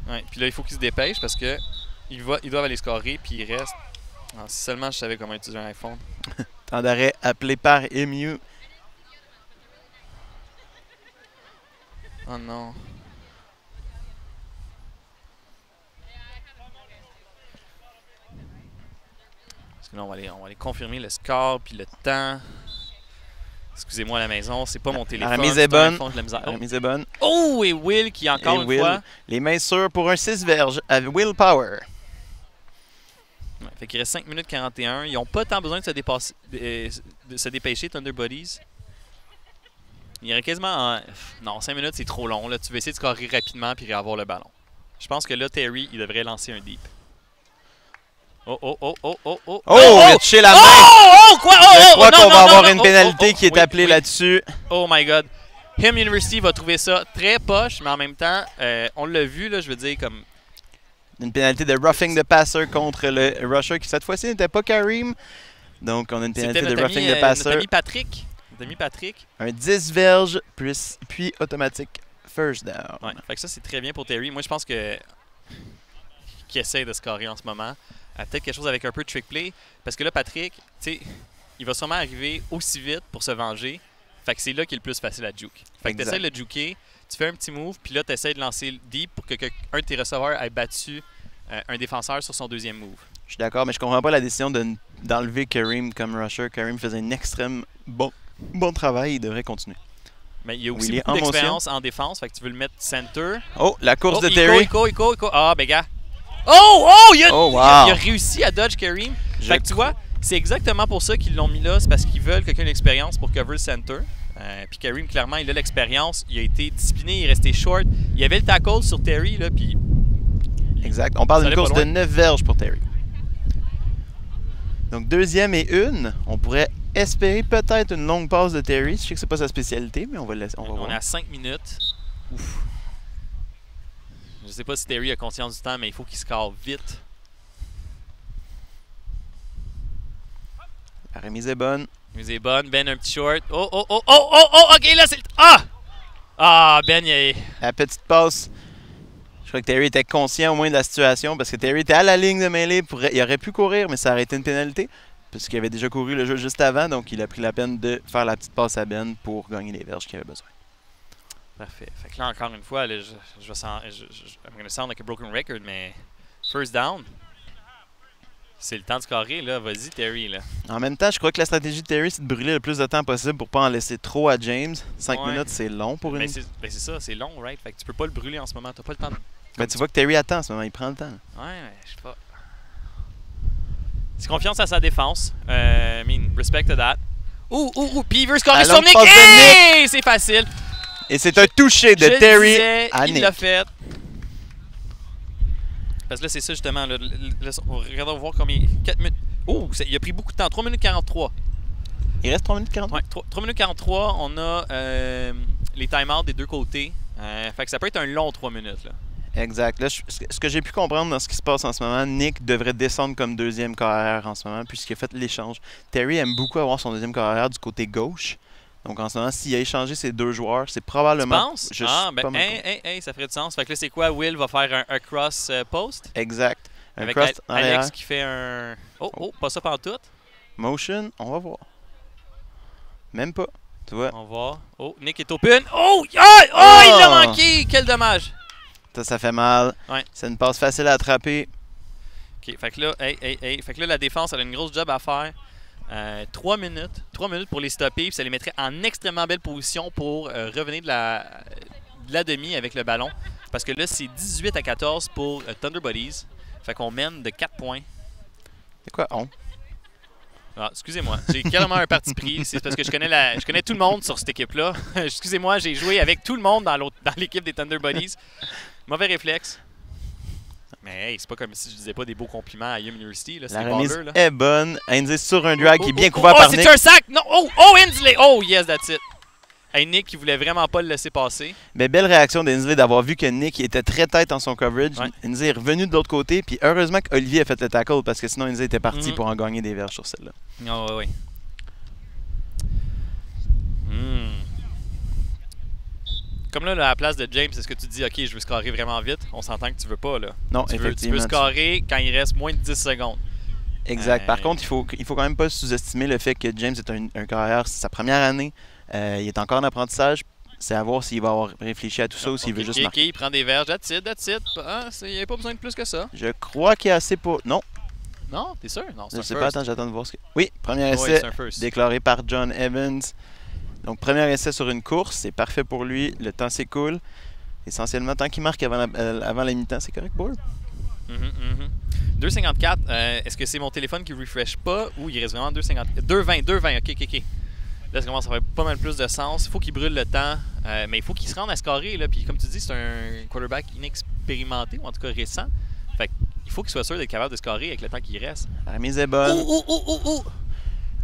Ouais, puis là, il faut qu'ils se dépêchent parce que ils doivent aller scorer, puis il reste. Ah, si seulement je savais comment utiliser un iPhone. Temps d'arrêt appelé par MU. Oh non. Parce que là, on va aller confirmer le score puis le temps. Excusez-moi à la maison, c'est pas mon téléphone. La remise est bonne. La remise est bonne. Oh, et Will qui encore une fois. Les mains sûres pour un 6 verges à Will Power. Ouais, fait qu'il reste 5 minutes 41. Ils n'ont pas tant besoin de se dépêcher, Thunder Buddies. Il y aurait quasiment... Non, 5 minutes, c'est trop long. Là. Tu veux essayer de scorer rapidement puis avoir le ballon. Je pense que là, Terry, il devrait lancer un deep. Oh, oh, oh, oh, oh, oh. Oh, il a touché la main. Quoi? Je crois qu'on va avoir une pénalité qui est appelée là-dessus. Oh my God. Him University va trouver ça très poche, mais en même temps, on l'a vu, là, je veux dire, comme... Une pénalité de roughing the passer contre le rusher qui cette fois-ci n'était pas Kareem. Donc on a une pénalité de roughing the passer. Notre ami Patrick. Un 10 verges puis automatique first down. Ouais, fait que ça c'est très bien pour Terry. Moi je pense que qu'il essaie de scorer en ce moment. Peut-être quelque chose avec un peu de trick play. Parce que là Patrick, tu sais, il va sûrement arriver aussi vite pour se venger. Fait que c'est là qu'il est le plus facile à juke. Fait que tu essaies de le juker, tu fais un petit move, puis là tu essaies de lancer le deep pour que un de tes receveurs ait battu un défenseur sur son deuxième move. Je suis d'accord, mais je comprends pas la décision d'enlever Kareem comme rusher. Kareem faisait un extrême bon travail, il devrait continuer. Mais il y a aussi beaucoup d'expérience en défense, fait que tu veux le mettre center. Oh, la course de Terry. Ah, ben gars. Oh, il a réussi à dodge Kareem. Fait que tu vois, c'est exactement pour ça qu'ils l'ont mis là. C'est parce qu'ils veulent quelqu'un d'expérience pour cover le center. Puis Kareem, clairement, il a l'expérience. Il a été discipliné, il est resté short. Il y avait le tackle sur Terry, là, puis... Exact. On parle d'une course de 9 verges pour Terry. Donc, 2e et 1. On pourrait espérer peut-être une longue passe de Terry. Je sais que c'est pas sa spécialité, mais on va laisser. On est à 5 minutes. Ouf. Je sais pas si Terry a conscience du temps, mais il faut qu'il score vite. La remise est bonne. La remise est bonne. Ben, un petit short. Oh, ok, là, c'est... Ah, Ben, il est... La petite passe. Je crois que Terry était conscient au moins de la situation parce que Terry était à la ligne de mêlée. Il aurait pu courir, mais ça aurait été une pénalité. Puisqu'il avait déjà couru le jeu juste avant, donc il a pris la peine de faire la petite passe à Ben pour gagner les verges qu'il avait besoin. Parfait. Fait que là, encore une fois, là, I'm gonna sound like a broken record, mais first down, c'est le temps de scorer, là. Vas-y, Terry, là. En même temps, je crois que la stratégie de Terry, c'est de brûler le plus de temps possible pour pas en laisser trop à James. 5 minutes, c'est long pour une... Ben c'est ça, c'est long, right? Fait que tu peux pas le brûler en ce moment. T'as pas le temps de... Ben tu vois que Terry attend en ce moment, il prend le temps. Ouais, je sais pas. C'est confiance à sa défense. Respect to that. Puis il veut scorer sur Nick. Hey! C'est facile. Et c'est un touché de Terry à Nick. Il l'a fait. Parce que là, c'est ça justement. Là, regardons voir combien. 4 minutes. Oh, il a pris beaucoup de temps. 3 minutes 43. Il reste 3 minutes 43? Ouais, 3 minutes 43. On a les time-outs des deux côtés. Fait que ça peut être un long 3 minutes. Là. Exact. Là, ce que j'ai pu comprendre dans ce qui se passe en ce moment, Nick devrait descendre comme deuxième carrière en ce moment puisqu'il a fait l'échange. Terry aime beaucoup avoir son deuxième carrière du côté gauche. Donc en ce moment, s'il a échangé ces deux joueurs, c'est probablement... Tu penses? Ça ferait du sens. Fait que là, c'est quoi? Will va faire un cross post? Exact. Avec Alex qui fait un... pas ça pantoute. Motion, on va voir. Même pas. Tu vois? On va voir. Oh, Nick est open. Il l'a manqué! Quel dommage! Ça fait mal. Ouais. C'est une passe facile à attraper. OK, fait que là, fait que là, la défense, elle a une grosse job à faire. 3 minutes. 3 minutes pour les stopper. Puis ça les mettrait en extrêmement belle position pour revenir de la demi avec le ballon. Parce que là, c'est 18-14 pour Thunder Buddies. Fait qu'on mène de 4 points. C'est quoi, on? Ah, excusez-moi, j'ai carrément un parti pris. C'est parce que je connais tout le monde sur cette équipe-là. Excusez-moi, j'ai joué avec tout le monde dans l'équipe des Thunder Buddies. Mauvais réflexe. Mais hey, c'est pas comme si je disais pas des beaux compliments à Yum University. Là. La remise est bonne. Ainsley sur un drag qui est bien couvert par Nick. C'est un sac! Non! Ainsley! Oh, yes, that's it. Hey, Nick qui voulait vraiment pas le laisser passer. Mais belle réaction d'Ainslee d'avoir vu que Nick était très tête en son coverage. Ouais. Ainsley est revenu de l'autre côté. Puis heureusement qu'Olivier a fait le tackle parce que sinon Ainsley était parti pour en gagner des verges sur celle-là. Oh, oui. Comme là, à la place de James, est-ce que tu te dis, OK, je veux scorer vraiment vite? On s'entend que tu veux pas, là. Non, Tu effectivement. veux scorer quand il reste moins de 10 secondes. Exact. Par contre, il faut quand même pas sous-estimer le fait que James est un carrière, c'est sa première année. Il est encore en apprentissage. C'est à voir s'il va avoir réfléchi à tout ça ou s'il veut juste marquer. Il prend des verges, that's it. Ah, il n'y a pas besoin de plus que ça. Je crois qu'il y a assez pour... Non. Non, t'es sûr? Non, c'est Je sais pas, attends, j'attends de voir ce que... Oui, premier essai c'est un first. déclaré par John Evans. Donc, premier essai sur une course, c'est parfait pour lui. Le temps s'écoule. Essentiellement, tant qu'il marque avant la mi-temps, c'est correct pour eux. 2,54, est-ce que c'est mon téléphone qui refresh pas ou il reste vraiment 2,54? 2,20, ok. Là, ça commence à faire pas mal plus de sens. Il faut qu'il brûle le temps, mais il faut qu'il se rende à scorer. Là. Puis comme tu dis, c'est un quarterback inexpérimenté, ou en tout cas récent. Fait il faut qu'il soit sûr d'être capable de scorer avec le temps qui reste. La remise est bonne.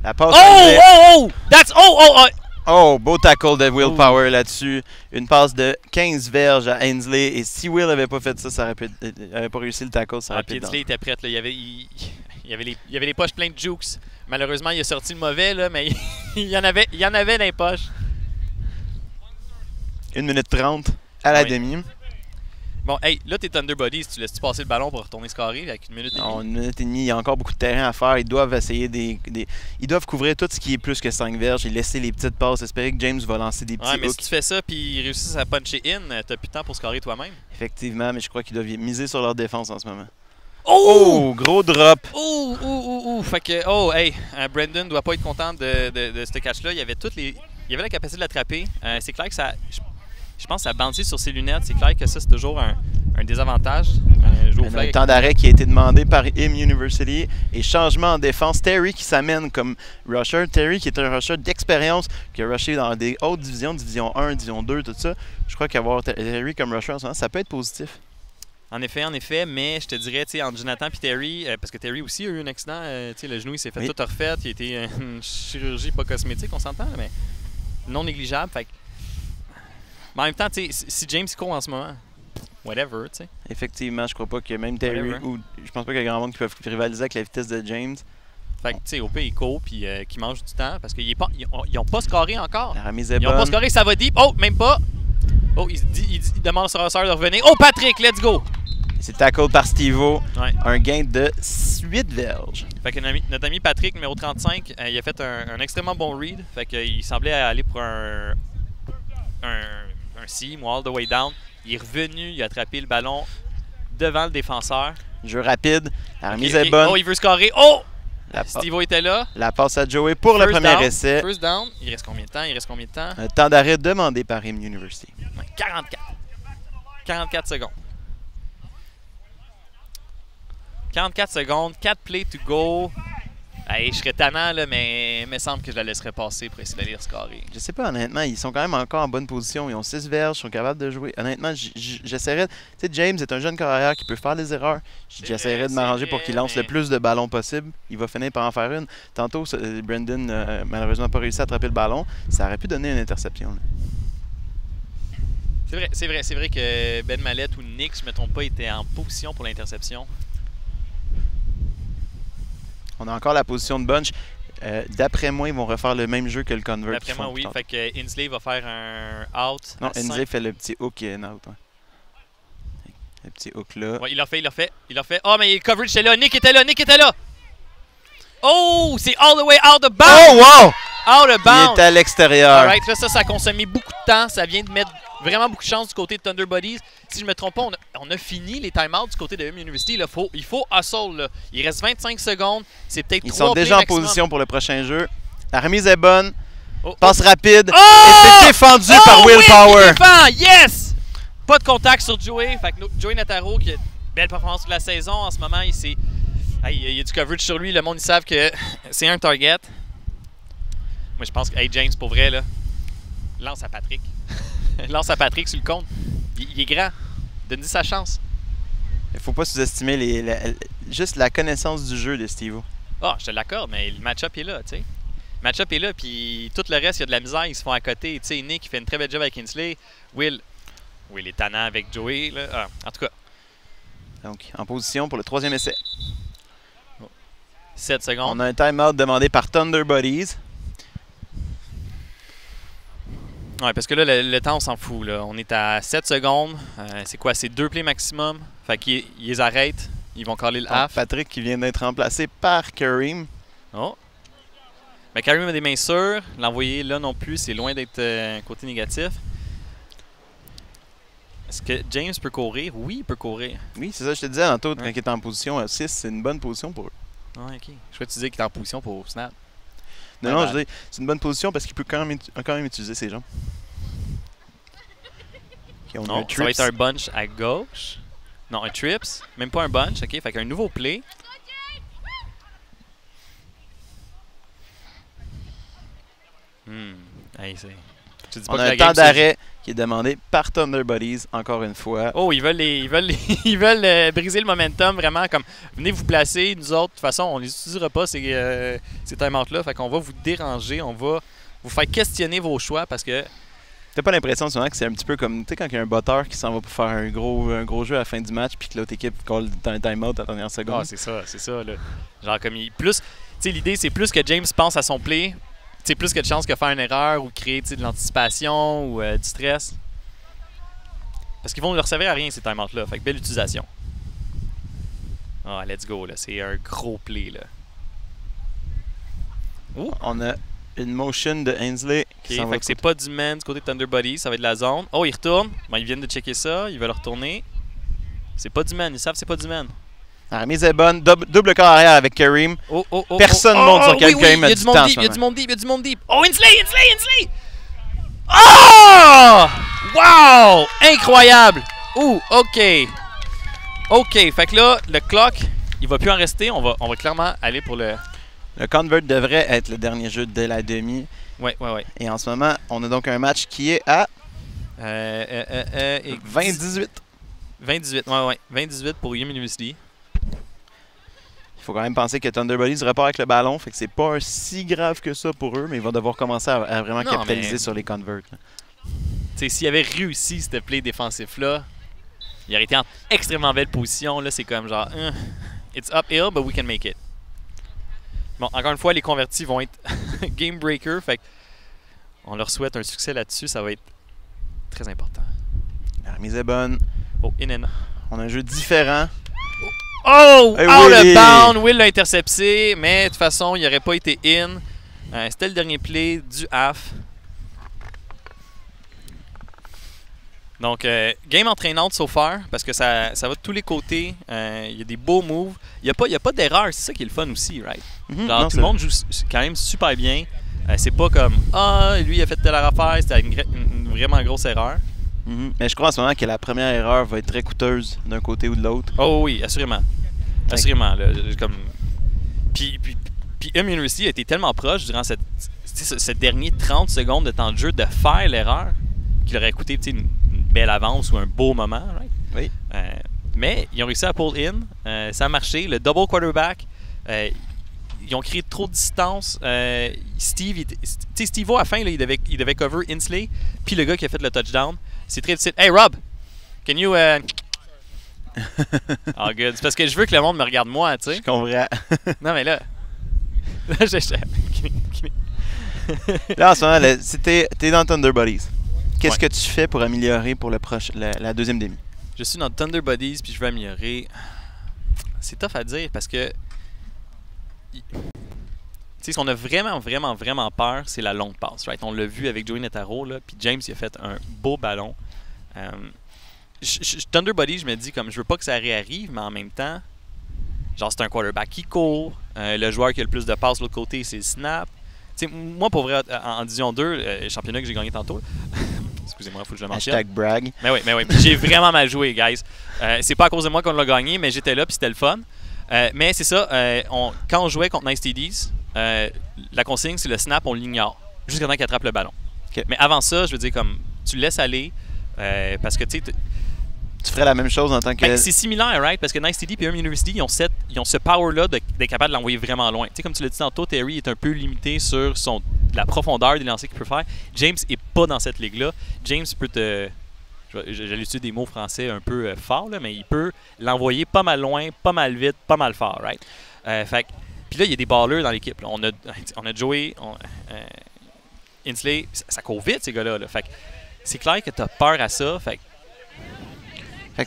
La passe... Oh, beau tackle de Will Power là-dessus. Une passe de 15 verges à Ainsley. Et si Will n'avait pas fait ça, n'avait pas réussi le tackle, ça aurait pu être... Ainsley était prêt. Là. Il y avait les poches pleines de jukes. Malheureusement, il a sorti le mauvais, là, mais il y en avait dans les poches. 1 minute 30 à la demi. Bon, hey, là, t'es Thunder Buddies. Tu laisses-tu passer le ballon pour retourner scorer avec 1 minute et demie? Non, 1 minute et demie. Il y a encore beaucoup de terrain à faire. Ils doivent essayer ils doivent couvrir tout ce qui est plus que 5 verges et laisser les petites passes. Espérer que James va lancer des petits hooks. Mais si tu fais ça puis ils réussissent à puncher in, t'as plus de temps pour scorer toi-même. Effectivement, mais je crois qu'ils doivent miser sur leur défense en ce moment. Oh, gros drop! Fait que, Brandon doit pas être content de ce catch-là. Il y avait la capacité de l'attraper. C'est clair que ça... Je pense que ça a bouncy sur ses lunettes. C'est clair que ça, c'est toujours un désavantage. Un temps d'arrêt qui a été demandé par IM University et changement en défense. Terry qui s'amène comme rusher. Terry qui est un rusher d'expérience qui a rushé dans des hautes divisions, division 1, division 2, tout ça. Je crois qu'avoir Terry comme rusher en ce moment, ça peut être positif. En effet, mais je te dirais, tu sais, entre Jonathan et Terry, parce que Terry aussi a eu un accident, tu sais, le genou il s'est fait tout refait, il a été une chirurgie pas cosmétique, on s'entend, mais non négligeable. Fait que... Mais en même temps, tu sais, si James court en ce moment, whatever, tu sais. Effectivement, je crois pas que même Terry, ou je pense pas qu'il y a grand monde qui peut rivaliser avec la vitesse de James. Fait que, tu sais, au pire, il court puis qu'il mange du temps parce qu'ils n'ont pas scoré encore. La remise est bonne. Ils n'ont pas scoré, ça va deep. Oh, même pas. Oh, il demande au sœur de revenir. Oh, Patrick, let's go! C'est tackle par Steve-O. Un gain de 8 verges. Fait que notre ami Patrick, numéro 35, il a fait un extrêmement bon read. Fait qu'il semblait aller pour un seam, all the way down. Il est revenu, il a attrapé le ballon devant le défenseur. Jeu rapide. La remise est bonne. Oh, il veut scorer. Oh! Steve-O était là. La passe à Joey pour le premier essai. First down. Il reste combien de temps? Un temps d'arrêt demandé par IM University. 44 secondes. 44 secondes, 4 plays to go. Hey, je serais tannant, là, mais il me semble que je la laisserais passer pour essayer d'aller scorer. Je sais pas, honnêtement, ils sont quand même encore en bonne position. Ils ont 6 verges, ils sont capables de jouer. Honnêtement, j'essaierais... Tu sais, James est un jeune carrière qui peut faire des erreurs. J'essaierais de m'arranger pour qu'il lance le plus de ballons possible. Il va finir par en faire une. Tantôt, Brandon malheureusement pas réussi à attraper le ballon. Ça aurait pu donner une interception. C'est vrai que Ben Mallette ou Nick, je ne me trompe pas, étaient en position pour l'interception. On a encore la position de bunch. D'après moi, ils vont refaire le même jeu que le convert. D'après moi, oui. Fait que Inslee va faire un out. Non, Inslee fait le petit hook et un out. Ouais. Le petit hook là. Ouais, il l'a fait. Oh, mais le coverage était là. Nick était là. Oh, c'est all the way out of bounds. Oh, wow! Out of bounds. Il est à l'extérieur. Alright, là, ça a consommé beaucoup de temps. Ça vient de mettre vraiment beaucoup de chance du côté de Thunder Buddies. Si je ne me trompe pas, on a fini les timeouts du côté de IM University. Là, il faut hustle. Là. Il reste 25 secondes. C'est peut-être 3 Ils sont déjà en maximum. position pour le prochain jeu. La remise est bonne. Passe Oh. rapide. Oh! Et c'est défendu par Will Power. Il défend. Yes! Pas de contact sur Joey. Fait que Joey Nataro, qui a une belle performance de la saison en ce moment, il y a du coverage sur lui. Le monde, ils savent que c'est un target. Moi, je pense que James, pour vrai, là, lance à Patrick. Lance à Patrick sur le compte. Il est grand. Donne-lui sa chance. Il ne faut pas sous-estimer juste la connaissance du jeu de Steve-O. Ah, je te l'accorde, mais le match-up est là, tu sais. Le match-up est là, puis tout le reste, il y a de la misère, ils se font à côté. Tu sais, Nick, il fait une très belle job avec Inslee. Will est tannant avec Joey, là. Ah, en tout cas. Donc, en position pour le troisième essai. 7 secondes. On a un time-out demandé par Thunder Buddies. Ouais, parce que là, le temps, on s'en fout. Là. On est à 7 secondes. C'est quoi? C'est 2 plays maximum. Fait qu'ils les arrêtent. Ils vont caller le half. Patrick qui vient d'être remplacé par Kareem. Oh. Mais Kareem a des mains sûres. L'envoyer là non plus, c'est loin d'être un côté négatif. Est-ce que James peut courir? Oui, il peut courir. Oui, c'est ça, je te disais tantôt, quand il est en position à 6, c'est une bonne position pour eux. Ouais, ok. Je crois que tu disais qu'il est en position pour snap. Non, je dis, c'est une bonne position parce qu'il peut quand même utiliser ses jambes. Okay, on a un ça va être un bunch à gauche. Non, un trips. Même pas un bunch, ok. Fait qu'un nouveau play. Hey, on a un temps d'arrêt qui est demandé par Thunder Buddies, encore une fois. Oh, ils veulent briser le momentum, vraiment, comme venez vous placer, nous autres, de toute façon, on les utilisera pas, ces time-out-là, fait qu'on va vous déranger, on va vous faire questionner vos choix, parce que... T'as pas l'impression souvent que c'est un petit peu comme, tu sais, quand il y a un botteur qui s'en va pour faire un gros jeu à la fin du match, puis que l'autre équipe colle un time-out à la dernière seconde? Ah, c'est ça, là. Genre, comme plus... Tu sais, l'idée, c'est plus que James pense à son play, c'est plus que de chances que faire une erreur ou créer de l'anticipation ou du stress. Parce qu'ils vont leur servir à rien ces timeouts-là. Fait que belle utilisation. Ah, let's go, là. C'est un gros play, là. Ouh. On a une motion de Ainsley. Ok, fait que c'est pas du man du côté de Thunder Buddies. Ça va être la zone. Oh, ils retournent. Bon, ils viennent de checker ça. Ils veulent retourner. C'est pas du man. Ils savent que c'est pas du man. La remise est bonne. Double corps arrière avec Kareem. Personne ne monte sur quel Kareem a du temps. Il y a du monde deep. Oh, Ainsley! Oh! Wow! Incroyable! Ouh, OK. Fait que là, le clock, il va plus en rester. On va clairement aller pour le... Le convert devrait être le dernier jeu de la demi. Ouais. Et en ce moment, on a donc un match qui est à... 20-18. 20-18 pour University. Il faut quand même penser que Thunder Buddies repart avec le ballon, fait que c'est pas si grave que ça pour eux, mais ils vont devoir commencer à vraiment capitaliser sur les converts. S'il avait réussi ce play défensif-là, il aurait été en extrêmement belle position. Là, c'est comme genre, it's uphill, but we can make it. Bon, encore une fois, les convertis vont être game breaker, fait on leur souhaite un succès là-dessus, ça va être très important. La remise est bonne. Oh, in and... On a un jeu différent. Oh! Out of bound! Will l'a intercepté, mais de toute façon, il n'aurait pas été in. C'était le dernier play du half. Donc, game entraînante so far, parce que ça va de tous les côtés. Il y a des beaux moves. Il n'y a pas d'erreur, c'est ça qui est le fun aussi, right? Genre, tout le monde joue quand même super bien. C'est pas comme « Ah, lui, il a fait telle affaire, c'était une vraiment grosse erreur. » Mais je crois en ce moment que la première erreur va être très coûteuse d'un côté ou de l'autre. Oh oui, assurément. Assurément. Là, comme... Puis University a été tellement proche durant ce dernier 30 secondes de temps de jeu de faire l'erreur qu'il aurait coûté une belle avance ou un beau moment. Right? Oui. Mais ils ont réussi à pull in. Ça a marché. Le double quarterback. Ils ont créé trop de distance. Steve-O, à la fin, là, il devait cover Ainsley. Puis le gars qui a fait le touchdown. C'est très difficile. Hey Rob, can you... Oh good. C'est parce que je veux que le monde me regarde moi, tu sais. Je comprends. Non mais là... Là, en ce moment, t'es dans Thunder Buddies. Qu'est-ce que tu fais pour améliorer pour la deuxième demi? Je suis dans Thunder Buddies puis je veux améliorer. C'est tough à dire parce que... Tu sais, ce qu'on a vraiment peur, c'est la longue passe. Right? On l'a vu avec Joey Netaro, là, puis James il a fait un beau ballon. Thunder Buddies, je me dis, comme je veux pas que ça réarrive, mais en même temps, genre c'est un quarterback qui court. Le joueur qui a le plus de passes de l'autre côté, c'est le snap. T'sais, moi, pour vrai, en Division 2, le championnat que j'ai gagné tantôt, excusez-moi, il faut que je le mentionne. Hashtag brag. Mais oui. J'ai vraiment mal joué, guys. C'est pas à cause de moi qu'on l'a gagné, mais j'étais là puis c'était le fun. Mais c'est ça, quand on jouait contre Nice TDs, la consigne, c'est le snap, on l'ignore. Jusqu'à temps qu'il attrape le ballon. Okay. Mais avant ça, je veux dire, comme tu le laisses aller, parce que tu sais... Tu ferais la même chose en tant que... Ben, c'est similaire, right? Parce que Nice TD et University, ils ont ce power-là d'être capable de l'envoyer vraiment loin. Tu sais, comme tu l'as dit tantôt, Terry est un peu limité sur la profondeur des lancers qu'il peut faire. James n'est pas dans cette ligue-là. James peut te... J'allais utiliser des mots français un peu forts, là, mais il peut l'envoyer pas mal loin, pas mal vite, pas mal fort, right? Puis là, il y a des ballers dans l'équipe. On a Joey, Inslee, ça court vite, ces gars-là. Là. Fait que c'est clair que tu as peur à ça. Fait que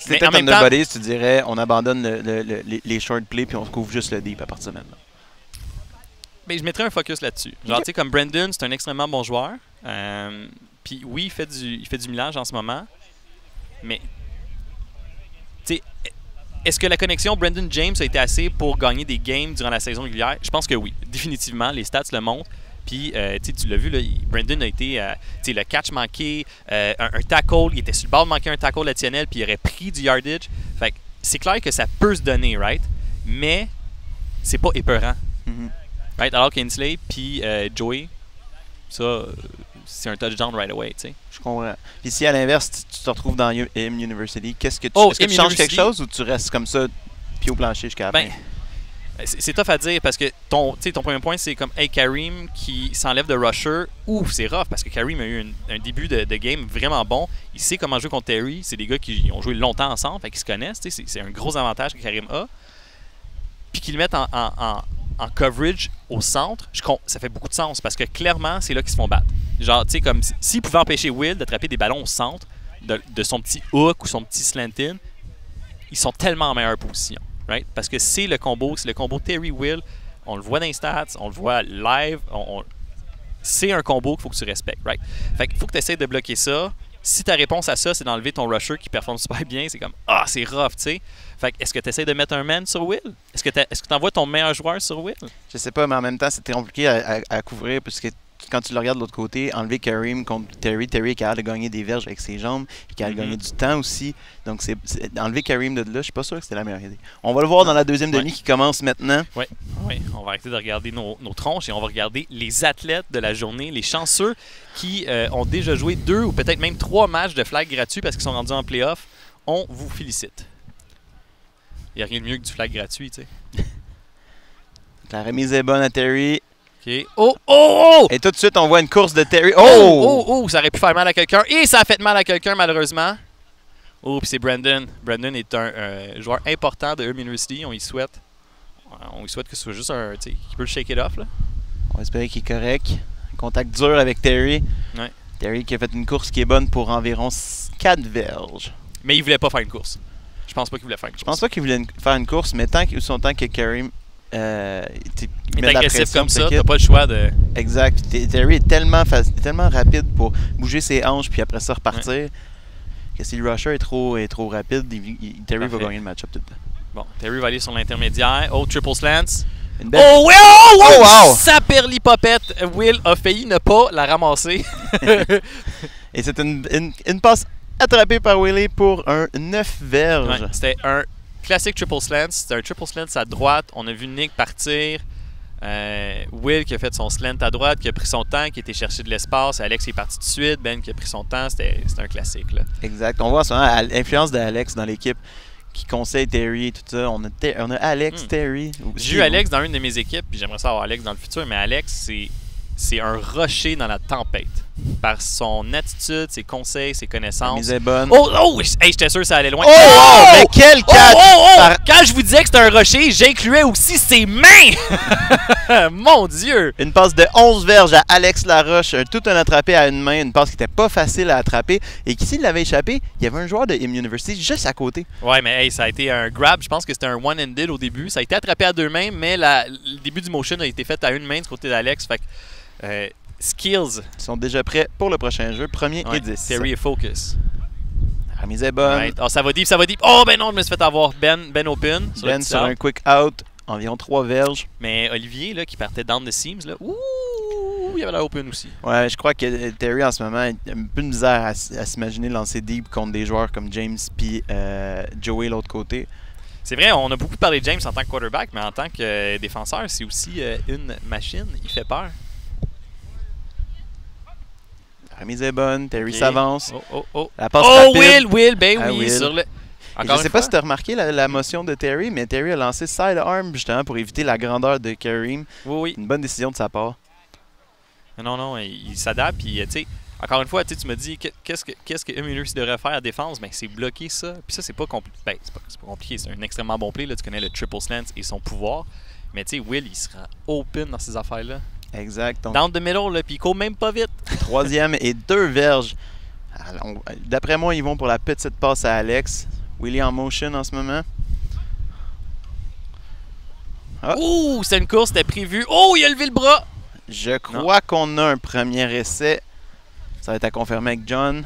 si c'était Thunder Buddies, tu dirais on abandonne les short plays puis on se couvre juste le deep à partir de maintenant. Ben, je mettrais un focus là-dessus. Genre, tu sais, comme Brandon, c'est un extrêmement bon joueur. Puis oui, il fait du millage en ce moment. Mais, tu sais, est-ce que la connexion Brandon James a été assez pour gagner des games durant la saison régulière? Je pense que oui. Définitivement, les stats le montrent. Puis, tu l'as vu, là, Brandon a été, le catch manqué, un tackle, il était sur le bord de manquer un tackle additionnel, puis il aurait pris du yardage. Fait que c'est clair que ça peut se donner, right? Mais, c'est pas épeurant. Right? Alors qu'Inslee puis Joey, ça, c'est un touchdown right away, tu sais. Je comprends. Puis si à l'inverse, tu te retrouves dans IM University, est-ce que tu changes quelque chose ou tu restes comme ça, pied au plancher jusqu'à la fin? C'est tough à dire parce que ton premier point, c'est comme hey, Kareem qui s'enlève de rusher. Ouh, c'est rough parce que Kareem a eu un début de game vraiment bon. Il sait comment jouer contre Terry. C'est des gars qui ont joué longtemps ensemble, fait qu'ils se connaissent. C'est un gros avantage que Kareem a. Puis qu'ils le mettent en coverage au centre, ça fait beaucoup de sens parce que clairement, c'est là qu'ils se font battre. Genre, tu sais, comme s'ils pouvaient empêcher Will d'attraper des ballons au centre de son petit hook ou son petit slant-in, ils sont tellement en meilleure position. Right? Parce que c'est le combo Terry-Will. On le voit dans les stats, on le voit live. C'est un combo qu'il faut que tu respectes. Right? Fait qu'il faut que tu essaies de bloquer ça. Si ta réponse à ça, c'est d'enlever ton rusher qui performe super bien, c'est comme « Ah, c'est rough, tu sais. » Fait que est-ce que tu essaies de mettre un man sur Will? Est-ce que tu envoies ton meilleur joueur sur Will? Je sais pas, mais en même temps, c'est très compliqué à couvrir parce que quand tu le regardes de l'autre côté, enlever Kareem contre Terry est capable de gagner des verges avec ses jambes, il est capable de gagner du temps aussi. Donc, enlever Kareem de là, je suis pas sûr que c'était la meilleure idée. On va le voir dans la deuxième demi qui commence maintenant. Oui, on va arrêter de regarder nos tronches et on va regarder les athlètes de la journée, les chanceux qui ont déjà joué 2 ou peut-être même 3 matchs de flag gratuits parce qu'ils sont rendus en playoff. On vous félicite. Il n'y a rien de mieux que du flag gratuit, tu sais. La remise est bonne à Terry. OK. Oh! Et tout de suite, on voit une course de Terry. Ça aurait pu faire mal à quelqu'un. Et ça a fait mal à quelqu'un, malheureusement. Oh, puis c'est Brandon. Brandon est un joueur important de University. On y souhaite que ce soit juste un... Tu sais, qu'il peut le shake it off, là. On va espérer qu'il est correct. Contact dur avec Terry. Ouais. Terry qui a fait une course qui est bonne pour environ 4 verges. Mais il voulait pas faire une course. Je pense pas qu'il voulait faire une course. Je pense pas qu'il voulait faire une course, mais tant que Kareem il est agressif comme ça, t'as pas le choix de... Exact. Terry est tellement rapide pour bouger ses hanches puis après ça repartir que si le rusher est trop rapide, Terry va gagner le match-up tout le temps. Bon, Terry va aller sur l'intermédiaire. Oh, triple slants. Wow! Saperlipopette. Will a failli ne pas la ramasser. Et c'est une passe attrapée par Willie pour un 9 verges. Ouais, c'était un classique triple slant. C'était un triple slant à droite. On a vu Nick partir. Will qui a fait son slant à droite, qui a pris son temps, qui a été chercher de l'espace. Alex qui est parti tout de suite. Ben qui a pris son temps. C'était un classique, là. Exact. On voit souvent l'influence d'Alex dans l'équipe qui conseille Terry et tout ça. On a Alex, Terry. J'ai eu Alex dans une de mes équipes, puis j'aimerais ça avoir Alex dans le futur, mais Alex, c'est un rocher dans la tempête. Par son attitude, ses conseils, ses connaissances. Mise est bonne. Hey, j'étais sûr que ça allait loin. Mais quel catch! Quand je vous disais que c'était un rocher, j'incluais aussi ses mains! Mon Dieu! Une passe de 11 verges à Alex Laroche. Tout un attrapé à une main. Une passe qui n'était pas facile à attraper. Et qui, s'il l'avait échappé, il y avait un joueur de IM University juste à côté. Ouais, mais hey, ça a été un grab. Je pense que c'était un one-handed au début. Ça a été attrapé à 2 mains, mais le début du motion a été fait à une main du côté d'Alex. Fait que... skills. Ils sont déjà prêts pour le prochain jeu. Premier et 10. Terry est focus. La remise est bonne. Right. Oh, ça va deep. Oh, ben non, je me suis fait avoir. Ben open. Sur un quick out. Environ 3 verges. Mais Olivier, là, qui partait down the seams, là, il y avait la open aussi. Ouais, je crois que Terry, en ce moment, a un peu de misère à s'imaginer lancer deep contre des joueurs comme James puis Joey, l'autre côté. C'est vrai, on a beaucoup parlé de James en tant que quarterback, mais en tant que défenseur, c'est aussi une machine. Il fait peur. La remise est bonne. Terry s'avance. La passe rapide. Will, ben oui. Will. Sur le... Je ne sais pas si tu as remarqué la motion de Terry, mais Terry a lancé side arm justement pour éviter la grandeur de Kareem. Oui. Une bonne décision de sa part. Non, il s'adapte. Puis, tu sais, encore une fois, tu me dis qu'est-ce que University devrait faire à défense? Ben, c'est bloquer ça. Puis ça, c'est pas compliqué. Ben, c'est pas compliqué. C'est un extrêmement bon play. Là. Tu connais le triple slant et son pouvoir. Mais tu sais, Will, il sera open dans ces affaires-là. Exact. Donc, Down the middle, là, puis il court même pas vite. 3e et 2 verges. D'après moi, ils vont pour la petite passe à Alex. Willie en motion en ce moment. Ah. Ouh, c'est une course, c'était prévu. Oh, il a levé le bras. Je crois qu'on a un premier essai. Ça va être à confirmer avec John.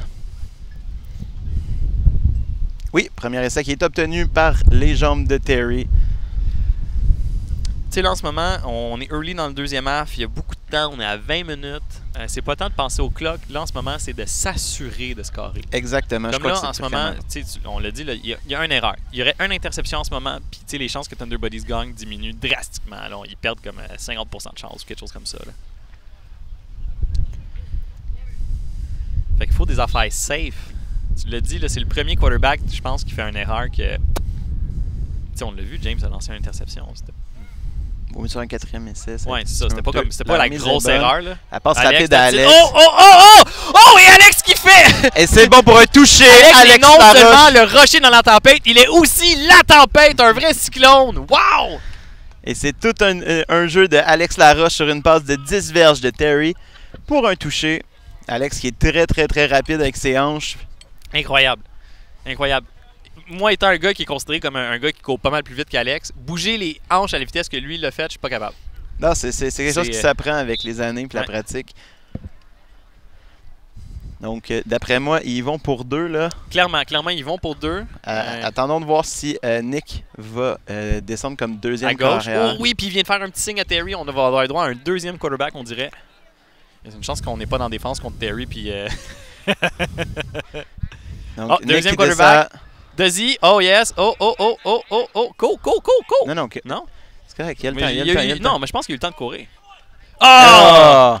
Oui, premier essai qui est obtenu par les jambes de Terry. Tu sais, là, en ce moment, on est early dans le deuxième half. Il y a beaucoup de temps. On est à 20 minutes. C'est pas temps de penser au clock. Là, en ce moment, c'est de s'assurer de scorer. Exactement. Comme là, en ce moment, on l'a dit, là, il y a une erreur. Il y aurait une interception en ce moment, puis les chances que Thunder Buddies gagnent diminuent drastiquement. Là, ils perdent comme 50% de chance ou quelque chose comme ça. Là. Fait qu'il faut des affaires safe. Tu l'as dit, c'est le premier quarterback, je pense, qui fait une erreur que... T'sais, on l'a vu, James a lancé une interception. Oui, sur un 4e essai. Ouais, c'est ça. C'était pas la grosse erreur. Là. La passe rapide à Alex. Oh! Et Alex qui fait! Et c'est bon pour un toucher. Alex non seulement le rocher dans la tempête, il est aussi la tempête, un vrai cyclone. Wow! Et c'est tout un jeu de Alex Laroche sur une passe de 10 verges de Terry pour un toucher. Alex qui est très, très, très rapide avec ses hanches. Incroyable. Incroyable. Moi, étant un gars qui est considéré comme un gars qui court pas mal plus vite qu'Alex, bouger les hanches à la vitesse que lui l'a fait, je suis pas capable. Non, c'est quelque chose qui s'apprend avec les années et la pratique. Donc, d'après moi, ils vont pour 2, là. Clairement, ils vont pour 2. Attendons de voir si Nick va descendre comme deuxième à gauche. carrière. Oh oui, puis il vient de faire un petit signe à Terry. On va avoir droit à un deuxième quarterback, on dirait. Il y a une chance qu'on n'est pas dans la défense contre Terry, puis... Donc, deuxième quarterback. Desi, oh yes, go. Non. C'est correct, il y a le temps. Non, mais je pense qu'il y a eu le temps de courir. Oh!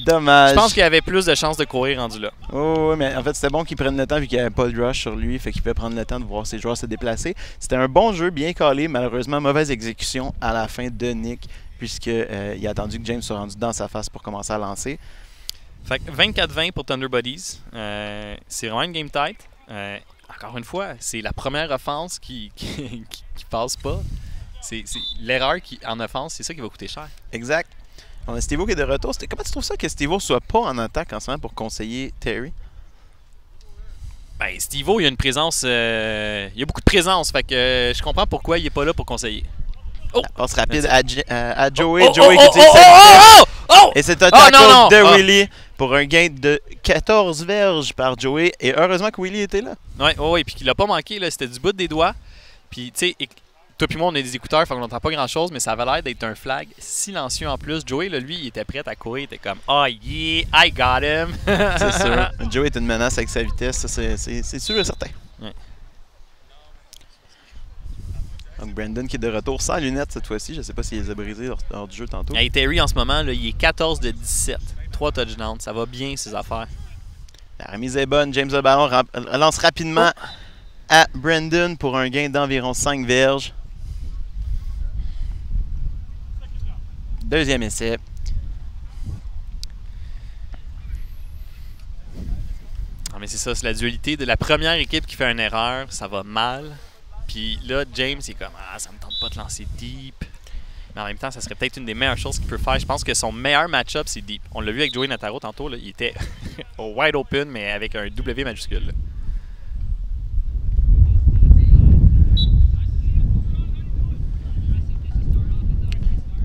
Dommage. Je pense qu'il y avait plus de chances de courir rendu là. Oh, oui, mais en fait, c'était bon qu'il prenne le temps vu qu'il n'y avait pas de rush sur lui. Fait qu'il pouvait prendre le temps de voir ses joueurs se déplacer. C'était un bon jeu, bien calé. Malheureusement, mauvaise exécution à la fin de Nick, puisqu'il a attendu que James soit rendu dans sa face pour commencer à lancer. Fait que 24-20 pour Thunder Buddies. C'est vraiment une game tight. Encore une fois, c'est la première offense qui passe pas. C'est l'erreur en offense, c'est ça qui va coûter cher. Exact. On a Steve-O qui est de retour. Comment tu trouves ça que Steve-O soit pas en attaque en ce moment pour conseiller Terry? Ben, Steve-O, il y a une présence... il y a beaucoup de présence. Fait que je comprends pourquoi il est pas là pour conseiller. Oh! La passe rapide à Joey. Joey qui utilise et c'est un tackle de Willie pour un gain de 14 verges par Joey. Et heureusement que Willie était là. Oui, puis qu'il l'a pas manqué. C'était du bout des doigts. Puis, tu sais, toi puis moi, on a des écouteurs, fait qu'on n'entend pas grand-chose, mais ça avait l'air d'être un flag silencieux en plus. Joey, là, lui, il était prêt à courir. Il était comme « Oh yeah, I got him! » C'est sûr. Joey est une menace avec sa vitesse. C'est sûr et certain. Ouais. Donc, Brandon qui est de retour sans lunettes cette fois-ci. Je ne sais pas s'il les a brisés hors du jeu tantôt. Hey, Terry, en ce moment, là, il est 14 de 17. 3 touchdowns. Ça va bien, ses affaires. La remise est bonne. James le ballon lance rapidement à Brandon pour un gain d'environ 5 verges. Deuxième essai. Ah, mais c'est ça, c'est la dualité de la première équipe qui fait une erreur, ça va mal. Puis là, James, il est comme « Ah, ça me tente pas de lancer deep. » Mais en même temps, ça serait peut-être une des meilleures choses qu'il peut faire. Je pense que son meilleur match-up, c'est deep. On l'a vu avec Joey Nataro tantôt, là, il était wide open, mais avec un W majuscule. Là.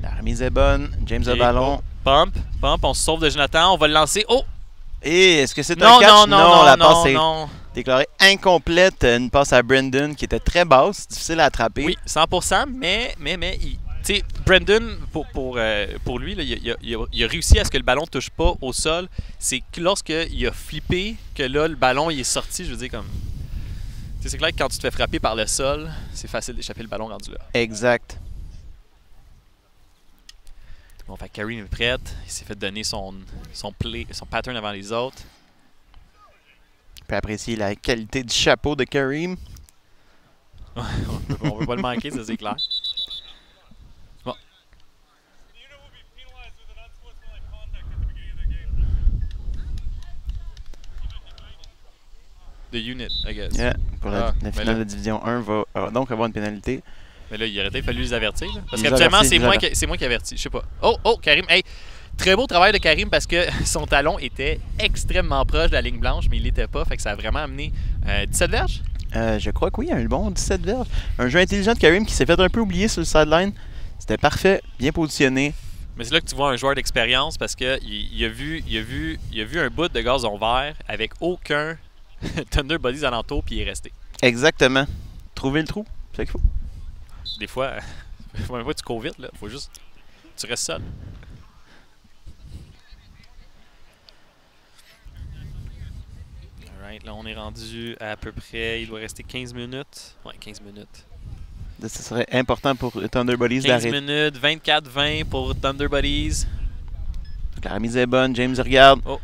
La remise est bonne. James le ballon. Pump, on se sauve de Jonathan, on va le lancer. Oh! Et est-ce que c'est un catch? Non, la passe est déclarée incomplète. Une passe à Brandon qui était très basse, difficile à attraper. Oui, 100%, mais tu sais, Brandon, pour lui, là, il a réussi à ce que le ballon ne touche pas au sol. C'est que lorsqu'il a flippé, que là, le ballon il est sorti, je veux dire, comme... C'est clair que quand tu te fais frapper par le sol, c'est facile d'échapper le ballon rendu là. Exact. Bon, fait Kareem est prête. Il s'est fait donner son pattern avant les autres. On peut apprécier la qualité du chapeau de Kareem. on veut pas le manquer, ça c'est clair. Bon. The unit, I guess. Yeah, pour la finale de Division 1 va donc avoir une pénalité. Mais là, il aurait peut-être fallu les avertir. Là. Parce qu'habituellement, c'est moi qui avertis. Je sais pas. Oh, Kareem, hey! Très beau travail de Karim parce que son talon était extrêmement proche de la ligne blanche, mais il l'était pas. Fait que ça a vraiment amené 17 verges. Je crois que oui, un bon 17 verges. Un jeu intelligent de Karim qui s'est fait un peu oublier sur le sideline. C'était parfait, bien positionné. Mais c'est là que tu vois un joueur d'expérience parce qu'il a vu un bout de gazon vert avec aucun Thunder Bodies alentour puis il est resté. Exactement. Trouver le trou, c'est qu'il faut. Des fois, faut même pas que tu cours vite, là. Faut juste tu restes seul. Alright, là on est rendu à peu près, il doit rester 15 minutes. Ouais, 15 minutes. Ce serait important pour Thunder Bodies 15 d'arrêter. minutes, 24-20 pour Thunder Bodies. La remise est bonne, James regarde. Oh.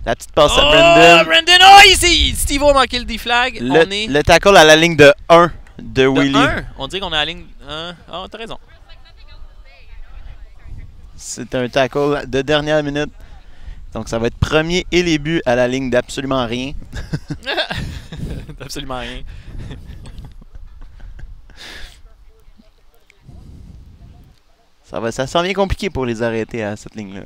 La petite passe à Oh, Brandon. Brandon! Oh, ici! Steve-O a manqué le D-flag. Le tackle à la ligne de 1 de Willie. 1? On dit qu'on est à la ligne 1. Ah, t'as raison. C'est un tackle de dernière minute. Donc ça va être premier et les buts à la ligne d'absolument rien. Absolument rien. Ça s'en vient compliqué pour les arrêter à cette ligne-là.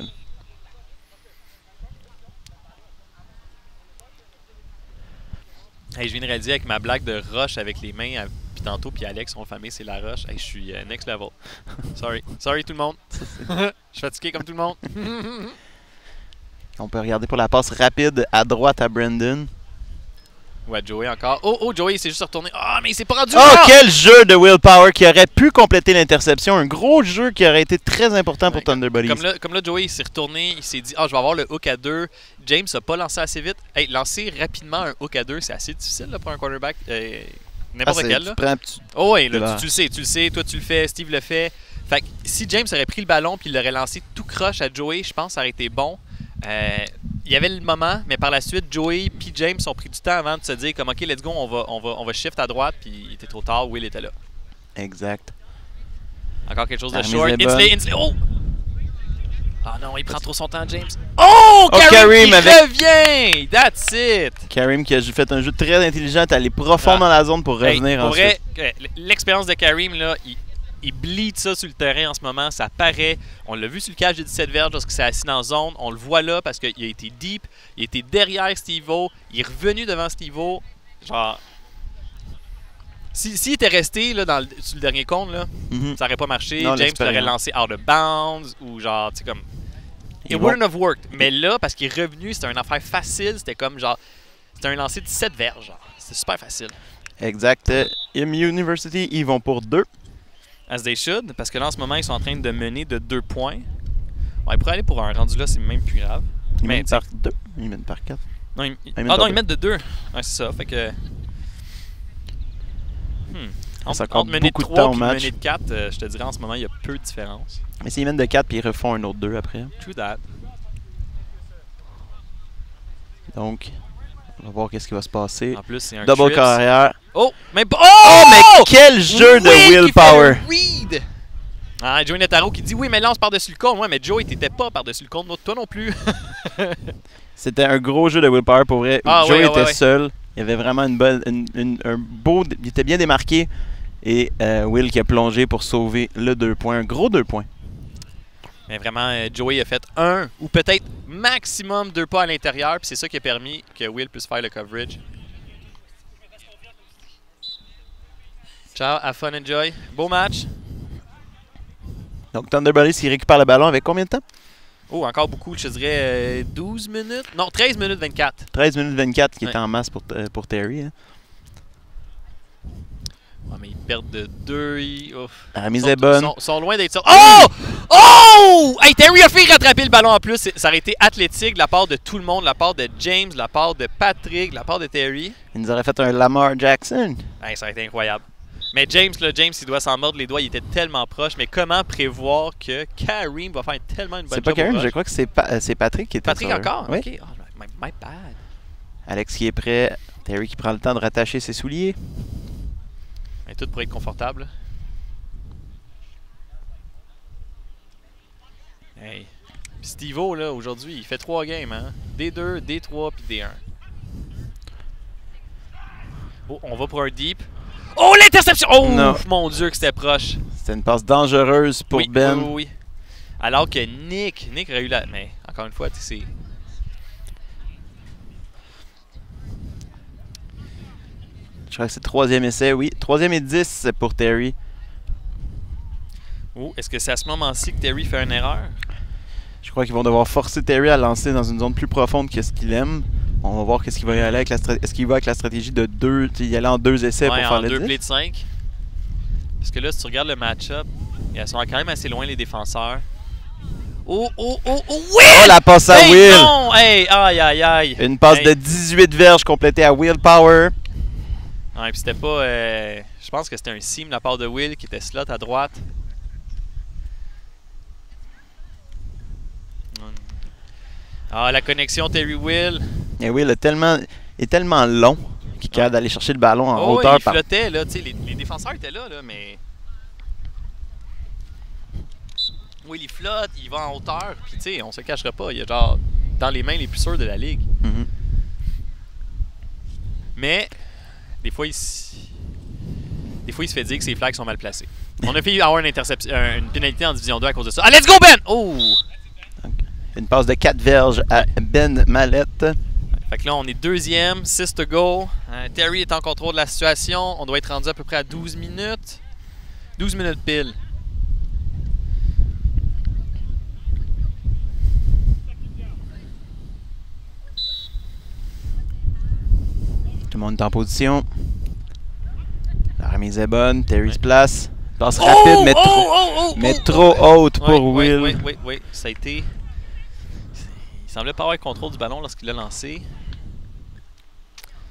Hey, je viens de réaliser avec ma blague de rush avec les mains, puis tantôt, puis Alex, son famille, c'est la rush. Hey, je suis next level. Sorry tout le monde. Je suis fatigué comme tout le monde. On peut regarder pour la passe rapide à droite à Brandon. Ouais, Joey encore. Oh, Joey s'est juste retourné. Ah, mais il s'est pas rendu Oh, là! quel jeu de Will Power qui aurait pu compléter l'interception. Un gros jeu qui aurait été très important pour Thunder Bodies. Comme là, Joey s'est retourné, il s'est dit « Ah, je vais avoir le hook à 2. » James n'a pas lancé assez vite. Hey, lancer rapidement un hook à 2, c'est assez difficile là, pour un quarterback. N'importe quel. Là. Oh oui, là, tu le sais. Toi, tu le fais. Steve le fait. Fait que si James aurait pris le ballon puis il l'aurait lancé tout croche à Joey, je pense que ça aurait été bon. Il y avait le moment, mais par la suite, Joey puis James ont pris du temps avant de se dire comme OK, let's go, on va shift à droite, puis il était trop tard, Will était là. Exact. Encore quelque chose de short. Inslee. Oh! Ah non, il prend trop son temps, James. Oh, Karim qui revient! That's it! Karim qui a fait un jeu très intelligent, allé profond dans la zone pour revenir ensuite. L'expérience de Karim, là, il bleed ça sur le terrain en ce moment, ça paraît. On l'a vu sur le catch de 17 verges lorsqu'il s'est assis dans la zone. On le voit là parce qu'il a été deep, il était derrière Steve-O, il est revenu devant Steve-O. Genre, s'il était resté là, sur le dernier compte, là, ça aurait pas marché. Non, James l'aurait lancé out of bounds ou genre, tu sais, comme. It wouldn't have worked. Mais là, parce qu'il est revenu, c'était une affaire facile. C'était comme genre. C'était un lancer de 17 verges. C'était super facile. Exact. University, ils vont pour 2. As they should, parce que là en ce moment ils sont en train de mener de 2 points. Ouais, ils pourraient aller pour un rendu là, c'est même plus grave. Ils mènent par 2. Ils mènent par 4. Non, ils mettent de 2. Ouais, c'est ça. Fait que. Entre mener de 3 et mener de 4, je te dirais en ce moment il y a peu de différence. Mais s'ils mènent de 4 puis ils refont un autre 2 après. True that. Donc, on va voir qu'est-ce qui va se passer. En plus, c'est un double carrière. Oh, mais quel jeu de Will Power! Ah, Joey Netaro qui dit oui, mais lance par-dessus le cône. Ouais, mais Joey, t'étais pas par-dessus le cône, toi non plus. C'était un gros jeu de Will Power pour vrai. Joey était seul. Il y avait vraiment un beau. Il était bien démarqué. Et Will qui a plongé pour sauver le 2 points. Un gros 2 points. Mais vraiment, Joey a fait 1 ou peut-être maximum 2 pas à l'intérieur. Puis c'est ça qui a permis que Will puisse faire le coverage. Ciao, have fun, enjoy. Beau match. Donc Thunder Bodies qui récupère le ballon avec combien de temps? Oh, encore beaucoup, je te dirais 12 minutes. Non, 13 minutes 24. 13 minutes 24 qui est en masse pour Terry. Hein. Ouais, mais ils perdent de 2. La remise est bonne. Ils sont loin d'être sortis. Oh! Oh! Hey, Terry a fait rattraper le ballon en plus. Ça aurait été athlétique de la part de tout le monde, de la part de James, de la part de Patrick, de la part de Terry. Il nous aurait fait un Lamar Jackson. Hey, ça aurait été incroyable. Mais James, il doit s'en mordre les doigts. Il était tellement proche. Mais comment prévoir que Karim va faire tellement une bonne job? C'est pas Karim, je crois que c'est Patrick qui était Patrick encore? Oui. OK. Oh, my bad. Alex qui est prêt. Terry qui prend le temps de rattacher ses souliers. Et tout pour être confortable. Hey. Puis Steve-O, là, aujourd'hui, il fait 3 games, hein? D2, D3, puis D1. Oh, on va pour un deep. Oh, l'interception! Oh, non. Mon Dieu, que c'était proche. C'était une passe dangereuse pour Ben. Oui. Alors que Nick aurait eu la... Mais encore une fois, tu sais, Je crois que c'est le troisième essai, oui. Troisième et 10 pour Terry. oh, est-ce que c'est à ce moment-ci que Terry fait une erreur? Je crois qu'ils vont devoir forcer Terry à lancer dans une zone plus profonde que ce qu'il aime. On va voir qu'est-ce qu'il va y aller avec la stratégie. Est-ce qu'il va avec la stratégie de deux, y aller en 2 essais pour faire en le 2 10? plays de 5. Parce que là, si tu regardes le match-up, ils sont quand même assez loin, les défenseurs. Oh, Will! Oh, la passe à Will! Non! Hey, aïe! Une passe de 18 verges complétée à Will Power. Ouais, puis c'était pas... je pense que c'était un seam de la part de Will qui était slot à droite. Ah, la connexion Terry-Will. Et Will est tellement long qu'il est capable d'aller chercher le ballon en Oh, hauteur. il flottait, là. Tu sais, les défenseurs étaient là, mais... Will, il flotte, il va en hauteur. Puis, tu sais, on se cachera pas. Il est genre dans les mains les plus sûres de la ligue. Mhm. Mais, des fois, il se fait dire que ses flags sont mal placés. On a fait avoir une pénalité en Division 2 à cause de ça. Ah, let's go, Ben! Oh! Une passe de 4 verges à Ben Mallette. Fait que là, on est deuxième, 6 to go. Terry est en contrôle de la situation. On doit être rendu à peu près à 12 minutes. 12 minutes pile. Tout le monde est en position. La remise est bonne. Terry se place. Passe rapide, mais trop haute pour Will. Oui. Ça a été... Il semblait pas avoir le contrôle du ballon lorsqu'il l'a lancé.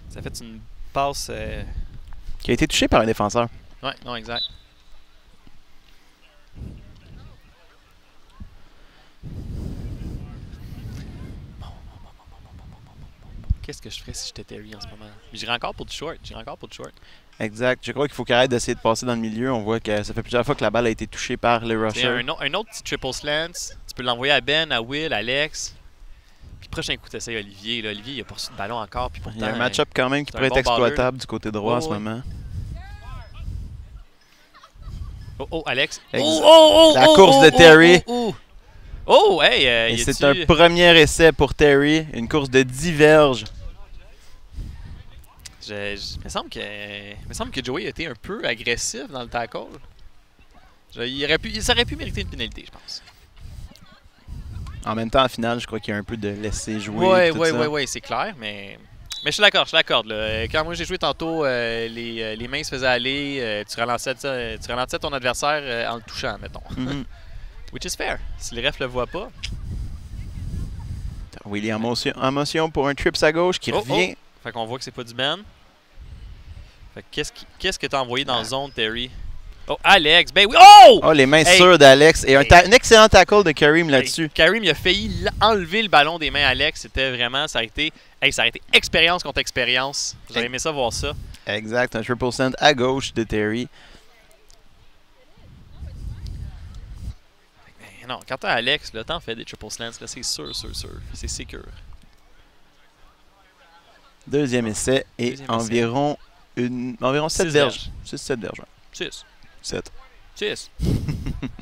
Ça a fait une passe... Qui a été touché par un défenseur. Ouais, non, exact. Qu'est-ce que je ferais si j'étais Terry en ce moment? J'irais encore pour du short. Exact. Je crois qu'il faut qu'il arrête d'essayer de passer dans le milieu. On voit que ça fait plusieurs fois que la balle a été touchée par le rusher. Un autre petit triple slant. Tu peux l'envoyer à Ben, à Will, à Alex. Puis prochain coup, tu essaies Olivier. Là. Olivier, il a pas reçu de ballon encore. Puis pourtant, Il y a un match-up quand même qui pourrait être exploitable du côté droit en ce moment. Oh, Alex. La course de Terry. Oh, hey! Et c'est un premier essai pour Terry. Une course de 10 verges. Il me semble que Joey a été un peu agressif dans le tackle. Ça aurait pu mériter une pénalité, je pense. En même temps, en finale, je crois qu'il y a un peu de laisser jouer. Oui, c'est clair, mais je suis d'accord, là. Quand moi j'ai joué tantôt, les mains se faisaient aller, tu ralentais ton adversaire en le touchant, mettons. Mm-hmm. Which is fair. Si les refs le voient pas. Willy en motion pour un trips à gauche qui revient. Fait qu'on voit que c'est pas du Ben. Fait que qu'est-ce que t'as envoyé dans la zone, Terry? Oh, Alex! Ben oui! Oh! Oh, les mains sûres d'Alex. Et un excellent tackle de Kareem là-dessus. Kareem, il a failli enlever le ballon des mains à Alex. C'était vraiment... Ça a été expérience contre expérience. J'aurais aimé ça voir ça. Exact. Un triple send à gauche de Terry. Ben non, quand t'as Alex, là, t'en fais des triple slants. Là, c'est sûr. C'est secure. Deuxième essai et environ 7 verges. 6-7 verges. 6. 7.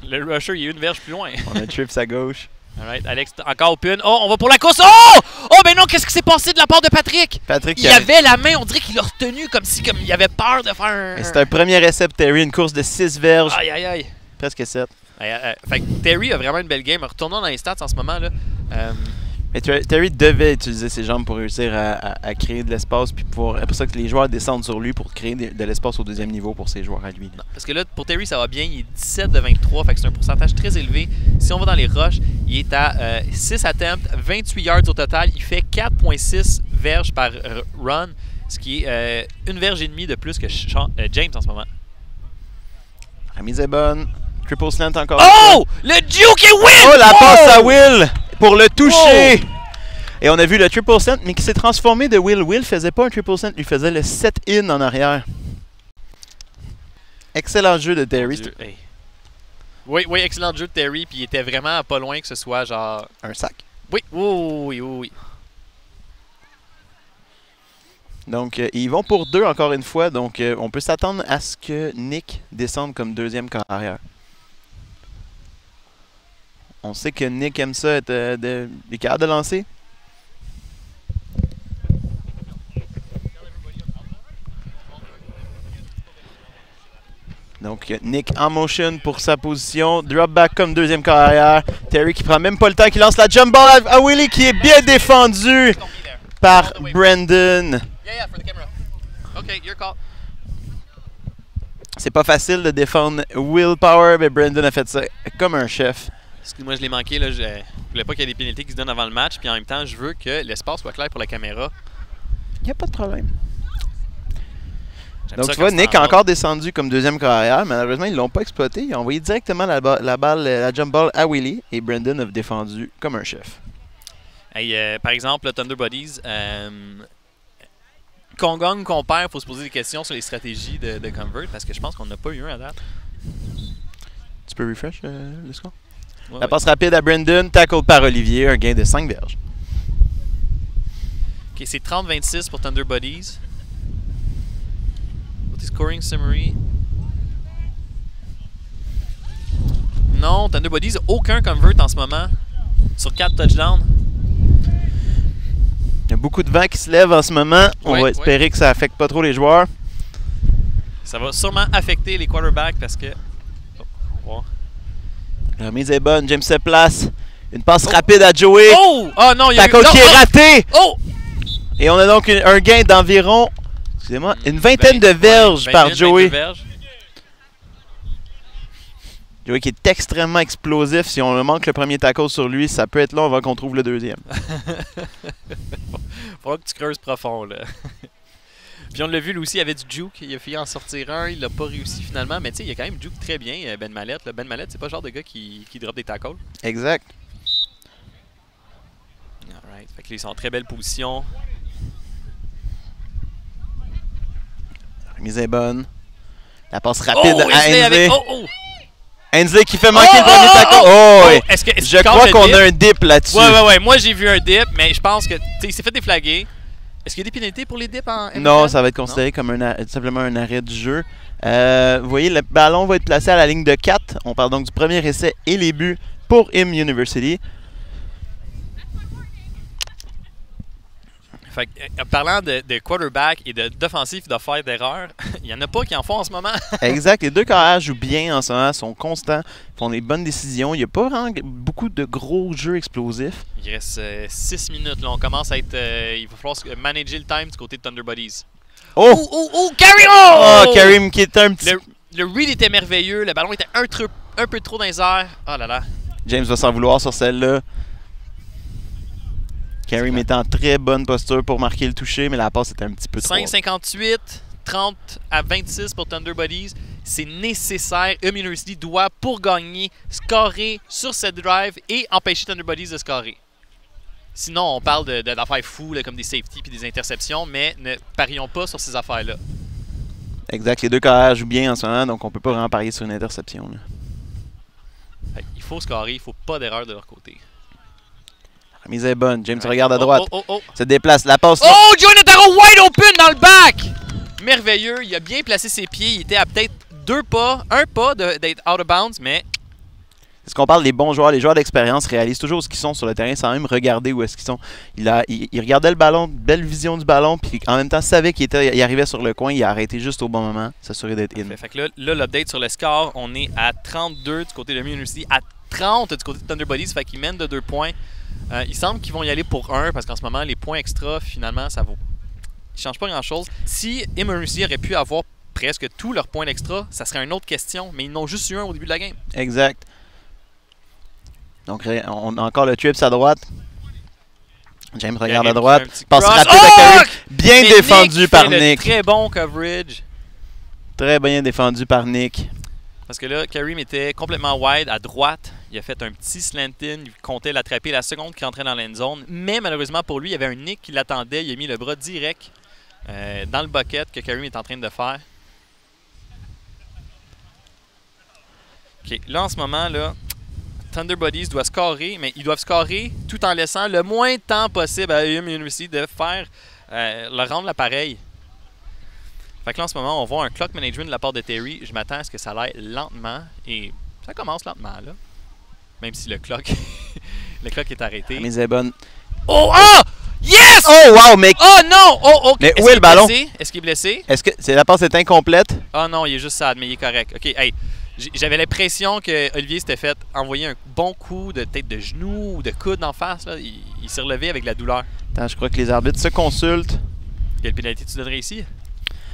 Le rusher, il est une verge plus loin. On a trips à gauche. Alright, Alex, encore open. Oh, on va pour la course. Oh, ben non, qu'est-ce qui s'est passé de la part de Patrick? Il avait la main, on dirait qu'il l'a retenu comme il avait peur de faire un... C'est un premier essai pour Terry, une course de 6 verges. Aïe. Presque 7. Fait que Terry a vraiment une belle game. Retournons dans les stats en ce moment, là. Mais Terry devait utiliser ses jambes pour réussir à créer de l'espace, puis c'est pour ça que les joueurs descendent sur lui pour créer de l'espace au deuxième niveau pour ses joueurs à lui. Non, parce que là, pour Terry, ça va bien. Il est 17 de 23, fait que c'est un pourcentage très élevé. Si on va dans les rushs, il est à 6 attempts, 28 yards au total. Il fait 4,6 verges par run, ce qui est une verge et demie de plus que James en ce moment. La mise est bonne. Triple slant encore. Oh! Le Duke et Will! Oh, la passe à Will pour le toucher! Wow. Et on a vu le triple slant, mais qui s'est transformé de Will. Will faisait pas un triple slant, il faisait le set-in en arrière. Excellent jeu de Terry. Hey. Oui, excellent jeu de Terry, puis il était vraiment pas loin que ce soit genre... Un sac. Oui. Donc, ils vont pour 2 encore une fois, donc on peut s'attendre à ce que Nick descende comme deuxième carrière. On sait que Nick aime ça, être est capable de lancer. Donc, Nick en motion pour sa position. Drop back comme deuxième corps arrière. Terry qui prend même pas le temps, qui lance la jump ball à Willie qui est bien défendu par Brandon. C'est pas facile de défendre Willpower, mais Brandon a fait ça comme un chef. Excuse-moi, je l'ai manqué. Là, je voulais pas qu'il y ait des pénalités qui se donnent avant le match. Puis en même temps, je veux que l'espace soit clair pour la caméra. Il n'y a pas de problème. Donc, tu vois, Nick a encore descendu comme deuxième carrière. Malheureusement, ils ne l'ont pas exploité. Ils ont envoyé directement la jump ball à Willie. Et Brandon a défendu comme un chef. Hey, par exemple, le Thunder Buddies, qu'on gagne, qu'on perd, il faut se poser des questions sur les stratégies de Convert. Parce que je pense qu'on n'a pas eu un à date. Tu peux refresh le score? Ouais, la passe rapide à Brandon. Tackle par Olivier. Un gain de 5 verges. Ok, c'est 30-26 pour Thunder Buddies. Scoring summary. Non, Thunder Buddies, aucun convert en ce moment. Sur 4 touchdowns. Il y a beaucoup de vent qui se lève en ce moment. On va espérer que ça affecte pas trop les joueurs. Ça va sûrement affecter les quarterbacks parce que... La remise est bonne. James se place. Une passe rapide à Joey. Oh! Oh non, il y a eu... Tackle qui est raté! Oh! Et on a donc un gain d'environ... Excusez-moi, une vingtaine de verges par Joey. Joey qui est extrêmement explosif. Si on manque le premier tackle sur lui, ça peut être long avant qu'on trouve le deuxième. Faudra que tu creuses profond, là. Puis on l'a vu, lui aussi, il avait du juke. Il a failli en sortir un. Il l'a pas réussi finalement. Mais tu sais, il a quand même juke très bien, Ben Mallette. Ben Mallette, c'est pas le genre de gars qui drop des tackles. Exact. Alright. Fait que là, ils sont en très belle position. La remise est bonne. La passe rapide à Ainsley. Ainsley qui fait manquer le premier tackle. Je crois qu'on a un dip là-dessus. Ouais. Moi, j'ai vu un dip, mais je pense que il s'est fait déflaguer. Est-ce qu'il y a des pénalités pour les dips en NFL? Non, ça va être considéré comme simplement un arrêt du jeu. Vous voyez, le ballon va être placé à la ligne de 4. On parle donc du premier essai et les buts pour IM University. Fait que, parlant de quarterback et d'offensif de faire d'erreurs, il n'y en a pas qui en font en ce moment. Exact. Les deux carrières jouent bien en ce moment, sont constants, font des bonnes décisions. Il n'y a pas vraiment beaucoup de gros jeux explosifs. Il reste 6 minutes. Là. On commence à être... il va falloir manager le time du côté de Thunder Buddies. Oh, Karim! Oh, Karim qui est un petit... Le read était merveilleux. Le ballon était un peu trop dans les airs. Oh là là. James va s'en vouloir sur celle-là. Karim est en très bonne posture pour marquer le toucher, mais la passe était un petit peu trop. 5-58, 30-26 pour Thunder Buddies. C'est nécessaire. University doit, pour gagner, scorer sur cette drive et empêcher Thunder Buddies de scorer. Sinon, on parle d'affaires fous là, comme des safeties et des interceptions, mais ne parions pas sur ces affaires-là. Exact. Les deux carrières jouent bien en ce moment, donc on peut pas vraiment parier sur une interception. Là. Il faut scorer, il ne faut pas d'erreur de leur côté. La remise est bonne. James regarde à droite. Oh. Se déplace. La passe. Oh, Joey Nataro wide open dans le back! Merveilleux. Il a bien placé ses pieds. Il était à peut-être un pas d'être out of bounds, mais... Est-ce qu'on parle des bons joueurs? Les joueurs d'expérience réalisent toujours ce qu'ils sont sur le terrain sans même regarder où est-ce qu'ils sont. Il regardait le ballon, belle vision du ballon, puis en même temps savait qu'il arrivait sur le coin. Il a arrêté juste au bon moment. S'assurer d'être in. Fait que là l'update sur le score, on est à 32 du côté de University, à 30 du côté de Thunder Buddies. Fait qu'ils mènent de 2 points. Il semble qu'ils vont y aller pour 1 parce qu'en ce moment, les points extra, finalement, ça vaut. Ils ne changent pas grand-chose. Si University aurait pu avoir presque tous leurs points extra, ça serait une autre question. Mais ils n'ont juste eu un au début de la game. Exact. Donc, on a encore le trips à droite. James regarde à droite. Passe rapide à Karim. Bien défendu par Nick. Très bon coverage. Très bien défendu par Nick. Parce que là, Karim était complètement wide à droite. Il a fait un petit slant-in. Il comptait l'attraper la seconde qui entrait dans l'end zone. Mais malheureusement pour lui, il y avait un Nick qui l'attendait. Il a mis le bras direct dans le bucket que Karim est en train de faire. OK, là en ce moment, là, Thunder Buddies doit scorer, mais ils doivent scorer tout en laissant le moins de temps possible à University de faire leur rendre l'appareil. Fait que là, en ce moment, on voit un clock management de la part de Terry. Je m'attends à ce que ça aille lentement. Et ça commence lentement, là. même si le clock, le clock est arrêté. La mise est bonne. Oh! Ah! Yes! Oh, wow, mec! Oh non! Oh, OK. Mais où est le ballon? Est-ce qu'il est blessé? Est-ce que la passe est incomplète? Ah non, il est juste sad, mais il est correct. OK, hey, j'avais l'impression que Olivier s'était fait envoyer un bon coup de tête de genou ou de coude en face. Là. Il s'est relevé avec la douleur. Attends, je crois que les arbitres se consultent. Quelle pénalité tu donnerais ici?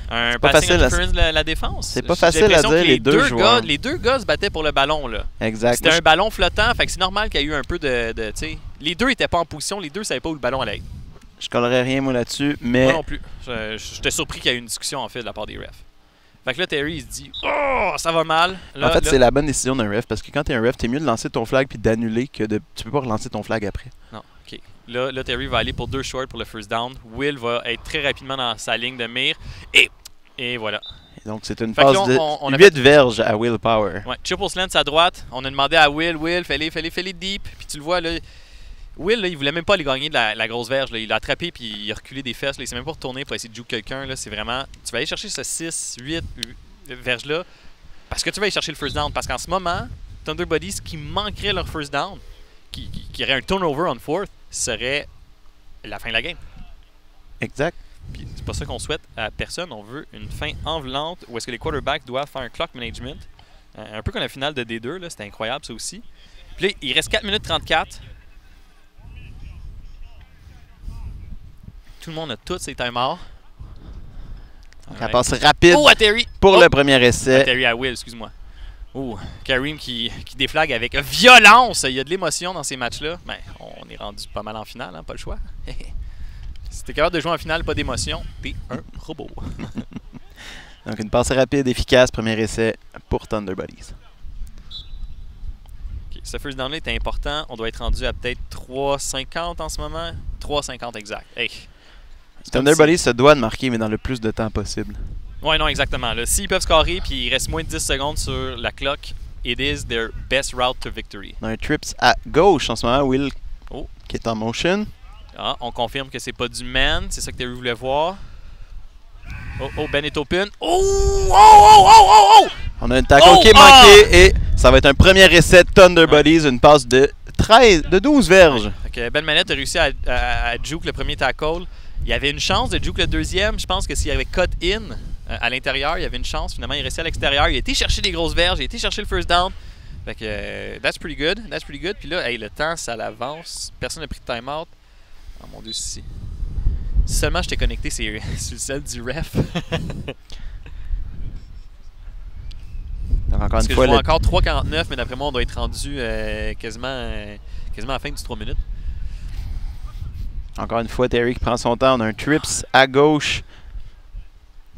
Un pas passing facile interference de la défense? C'est pas facile à dire, les deux joueurs. Les deux gars se battaient pour le ballon, là. Exact. C'était un ballon flottant, fait que c'est normal qu'il y ait eu un peu de tu sais, les deux étaient pas en position, les deux savaient pas où le ballon allait être. Je collerais rien, moi, là-dessus, mais... Moi non plus. J'étais surpris qu'il y ait eu une discussion, en fait, de la part des refs. Fait que là, Terry, il se dit « Oh, ça va mal! » En fait, c'est la bonne décision d'un ref, parce que quand t'es un ref, t'es mieux de lancer ton flag puis d'annuler que de... Tu peux pas relancer ton flag après. Non, OK. Là, Terry va aller pour 2 shorts pour le first down. Will va être très rapidement dans sa ligne de mire. Et voilà. Et donc, c'est une Fait que passe là, de 8 verges à Will Power. Ouais, triple slant à droite. On a demandé à Will, fais-les deep. Puis tu le vois, là, Will, là, il voulait même pas aller gagner de la grosse verge. Là. Il l'a attrapé puis il a reculé des fesses. Là. Il s'est même pas retourné pour essayer de jouer quelqu'un. C'est vraiment... Tu vas aller chercher ce 6, 8 verges-là parce que tu vas aller chercher le first down. Parce qu'en ce moment, Thunder Buddies, qui manquerait leur first down, qui aurait un turnover on fourth, serait la fin de la game. Exact. Puis c'est pas ça qu'on souhaite à personne. On veut une fin envelante où est-ce que les quarterbacks doivent faire un clock management. Un peu comme la finale de D2, là, c'était incroyable ça aussi. Puis là, il reste 4 minutes 34. Tout le monde a tous ses timeouts. La passe rapide à Terry! pour le premier essai. À Terry à Will, excuse-moi. Kareem qui déflague avec violence. Il y a de l'émotion dans ces matchs-là. Ben, on est rendu pas mal en finale, hein, pas le choix. Si t'es capable de jouer en finale, pas d'émotion, t'es un robot. Donc une passe rapide, efficace, premier essai pour Thunder Buddies. Okay, ce first down-là est important. On doit être rendu à peut-être 3,50 en ce moment. 3,50 exact. Hey. Thunder Buddies se doit de marquer, mais dans le plus de temps possible. Ouais, non, exactement. S'ils peuvent scorer puis il reste moins de 10 secondes sur la clock, it is their best route to victory. On a un trips à gauche en ce moment, Will qui est en motion. Ah, on confirme que c'est pas du man, c'est ça que Terry voulait voir. Ben est open. On a un tackle qui est manqué et ça va être un premier essai de Thunder Buddies, une passe de 12 verges. Okay, Ben Manette a réussi à juke le premier tackle. Il y avait une chance de juke le deuxième. Je pense que s'il avait cut in à l'intérieur, il y avait une chance. Finalement, il est resté à l'extérieur. Il a été chercher des grosses verges, il a été chercher le first down. Fait que that's pretty good. Puis là, hey, le temps, ça l'avance. Personne n'a pris de timeout. Oh mon Dieu, si seulement j'étais connecté sur le cell du ref. Donc encore Parce une que fois, je vois encore 3,49, mais d'après moi, on doit être rendu quasiment à la fin du 3 minutes. Encore une fois, Terry qui prend son temps. On a un trips à gauche.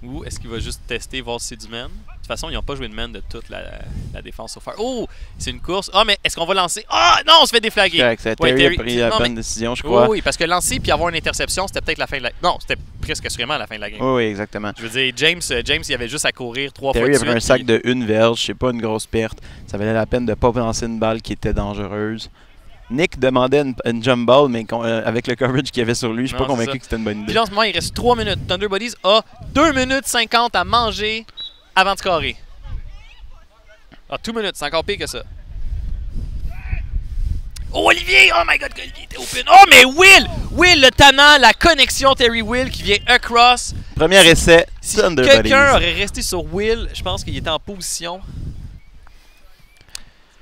Ou est-ce qu'il va juste tester, voir si c'est du man? De toute façon, ils n'ont pas joué de man de toute la défense au fer. Oh! C'est une course. Ah, mais est-ce qu'on va lancer? Ah! Non, on se fait déflaguer! Ouais, Terry a pris la bonne décision, je crois. Oui, parce que lancer puis avoir une interception, c'était peut-être la fin de la... Non, c'était presque assurément la fin de la game. Oui, exactement. Je veux dire, James, il avait juste à courir 3 fois Terry de suite. avait un sac de 1 verge, c'est pas une grosse perte. Ça valait la peine de ne pas lancer une balle qui était dangereuse. Nick demandait une jump ball, mais avec le coverage qu'il y avait sur lui, je suis pas convaincu que c'était une bonne idée. Puis là, en ce moment, il reste 3 minutes. Thunder Buddies a 2 minutes 50 à manger avant de scorer. Ah, 2 minutes, c'est encore pire que ça. Oh, Olivier! Oh my God, Olivier était open. Oh, mais Will, le tannant, la connexion Terry-Will qui vient across. Premier essai, si Thunder Buddies. Quelqu'un aurait resté sur Will, je pense qu'il était en position.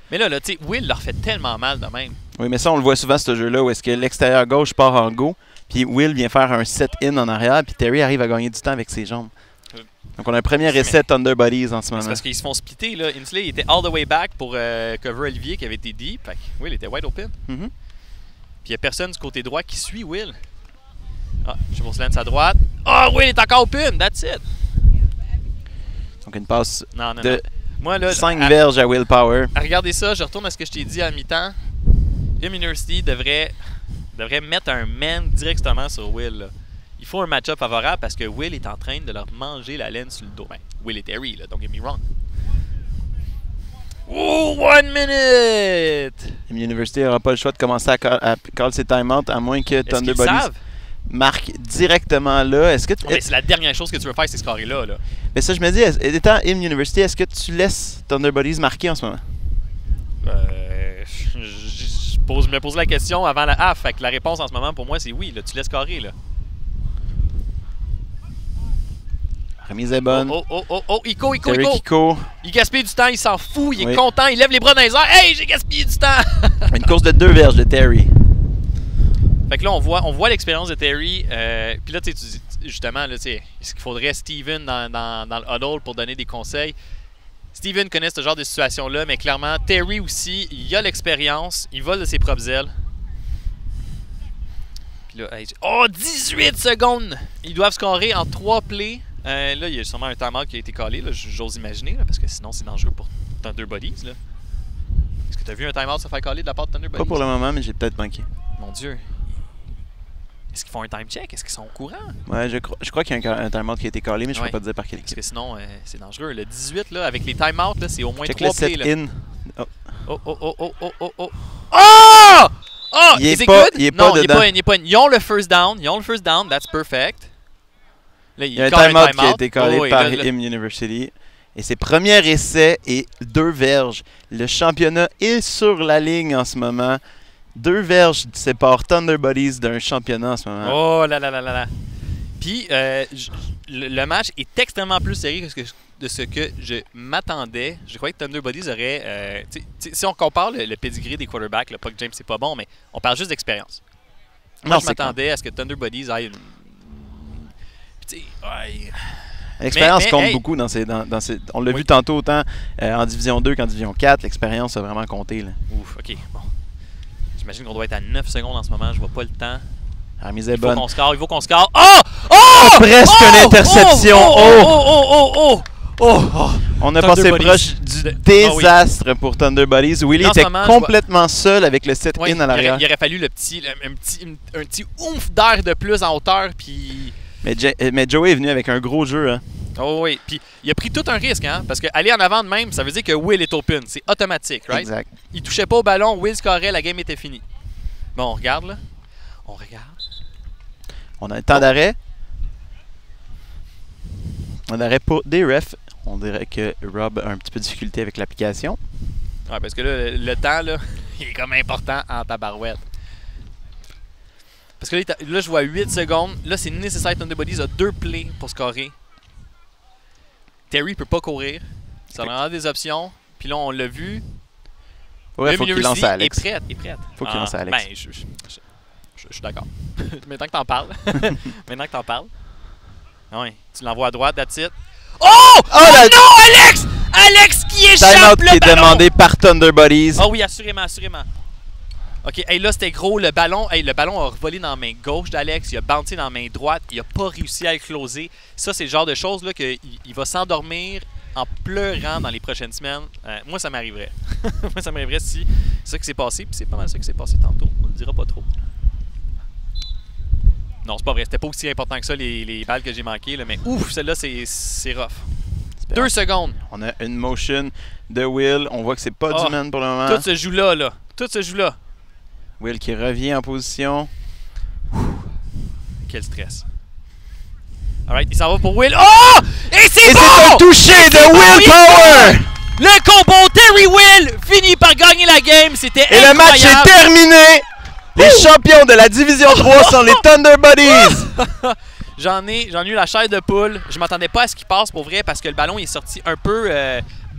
Mais là tu sais, Will leur fait tellement mal de même. Oui, mais ça, on le voit souvent, ce jeu-là, où est-ce que l'extérieur gauche part en go, puis Will vient faire un set-in en arrière, puis Terry arrive à gagner du temps avec ses jambes. Donc, on a un premier essai Thunder Buddies en ce moment. C'est parce qu'ils se font splitter. Là. Inslee il était all the way back pour cover Olivier qui avait été deep. Fait que Will était wide open. Puis il n'y a personne du côté droit qui suit Will. Ah, Triple Slant à droite. Ah, Will est encore open. That's it. Donc, une passe non. Moi, là, 5 verges à Will Power. Regardez ça, je retourne à ce que je t'ai dit à mi-temps. University devrait mettre un man directement sur Will. Là. Il faut un match-up favorable parce que Will est en train de leur manger la laine sur le dos. Ben, Will et Terry, là, don't get me wrong. Oh, 1 minute! University n'aura pas le choix de commencer à call ses timeouts à moins que Thunder Buddies marque directement là. Est-ce que c'est la dernière chose que tu veux faire, c'est scorer là. Mais ça, je me dis, étant University, est-ce que tu laisses Thunder Buddies marquer en ce moment? Je me pose la question avant la half. Fait que la réponse en ce moment pour moi, c'est oui. Là, tu laisses carrer. Là. Remise est bonne. Iko. Il gaspille du temps, il s'en fout, il est content, il lève les bras dans les airs. Hey, j'ai gaspillé du temps! Une course de 2 verges de Terry. Fait que là, on voit l'expérience de Terry. Puis là, tu dis, justement, là, est-ce qu'il faudrait Steven dans le huddle pour donner des conseils? Steven connaît ce genre de situation-là, mais clairement, Terry aussi, il a l'expérience, il vole de ses propres ailes. Puis là, 18 secondes! Ils doivent scorer en 3 plays. Là, il y a sûrement un timeout qui a été collé, j'ose imaginer, là, parce que sinon, c'est dangereux pour Thunder Bodies. Est-ce que tu as vu un timeout se faire coller de la part de Thunder Bodies? Pas pour le moment, mais j'ai peut-être manqué. Mon Dieu. Est-ce qu'ils font un time check? Est-ce qu'ils sont au courant? Ouais, je crois qu'il y a un timeout qui a été collé, mais je ne peux pas te dire par quelle équipe. Parce que sinon, c'est dangereux. Le 18, là, avec les timeouts, c'est au moins check 3 le set plays. in. Oh! Il est pas dedans. Il est pas. Ils ont le first down. That's perfect. Là, il y a un timeout qui a été collé par Im University. Et c'est premier essai et 2 verges. Le championnat est sur la ligne en ce moment. 2 verges séparent Thunder Bodies d'un championnat en ce moment. Oh là là. Puis, le match est extrêmement plus sérieux de ce que je m'attendais. Je croyais que Thunder Bodies aurait... si on compare le pedigree des quarterbacks, pas que James c'est pas bon, mais on parle juste d'expérience. Moi, je m'attendais à ce que Thunder Bodies aille une... L'expérience compte beaucoup dans ces... On l'a vu tantôt autant en Division 2 qu'en Division 4. L'expérience a vraiment compté. Là. Ouf, OK, bon. J'imagine qu'on doit être à 9 secondes en ce moment. Je vois pas le temps. La remise est bonne. Il faut qu'on score. Presque une interception. On a passé proche du désastre pour Thunder Bodies. Willie était complètement seul avec le set-in à l'arrière. Il aurait fallu un petit oomph d'air de plus en hauteur. Puis... Mais Joey est venu avec un gros jeu. Hein. Oh oui, puis il a pris tout un risque, hein, parce qu'aller en avant de même, ça veut dire que Will est open. C'est automatique, right? Exact. Il touchait pas au ballon, Will scorait, la game était finie. Bon, on regarde, là. On regarde. On a un temps d'arrêt. Un arrêt pour des refs. On dirait que Rob a un petit peu de difficulté avec l'application. Ouais, parce que là, le temps, là, il est comme important en tabarouette. Parce que là, je vois 8 secondes. Là, c'est nécessaire. Thunder Bodies a 2 plays pour scorer. Terry peut pas courir. Ça rend des options. Puis là, on l'a vu. Ouais, faut qu'il lance à Alex. Il est prêt. Faut qu'il lance à Alex. Ben, je suis d'accord. Maintenant que t'en parles. Oui, tu l'envoies à droite, that's it. Oh non, Alex! Alex qui échappe le ballon! Timeout qui est demandé par Thunder Bodies. Oh oui, assurément. OK, hey, là, c'était gros. Le ballon a revolé dans la main gauche d'Alex. Il a bounté dans la main droite. Il n'a pas réussi à le closer. Ça, c'est le genre de choses là qu'il va s'endormir en pleurant dans les prochaines semaines. Moi, ça m'arriverait. Moi, ça m'arriverait si c'est ça qui s'est passé. Puis c'est pas mal ça qui s'est passé tantôt. On le dira pas trop. Non, c'est pas vrai. C'était pas aussi important que ça, les balles que j'ai manquées. Là, mais ouf, celle-là, c'est rough. 2 secondes. On a une motion de Will. On voit que c'est pas du man pour le moment. Tout se joue là. Tout se joue là. Will qui revient en position. Quel stress. Alright, il s'en va pour Will. Oh! Et c'est bon! C'est un touché de Will Power! Le combo Terry Will finit par gagner la game. C'était incroyable. Et le match est terminé. Les champions de la Division 3 sont les Thunder Bodies. J'en ai eu la chair de poule. Je m'attendais pas à ce qu'il passe pour vrai parce que le ballon est sorti un peu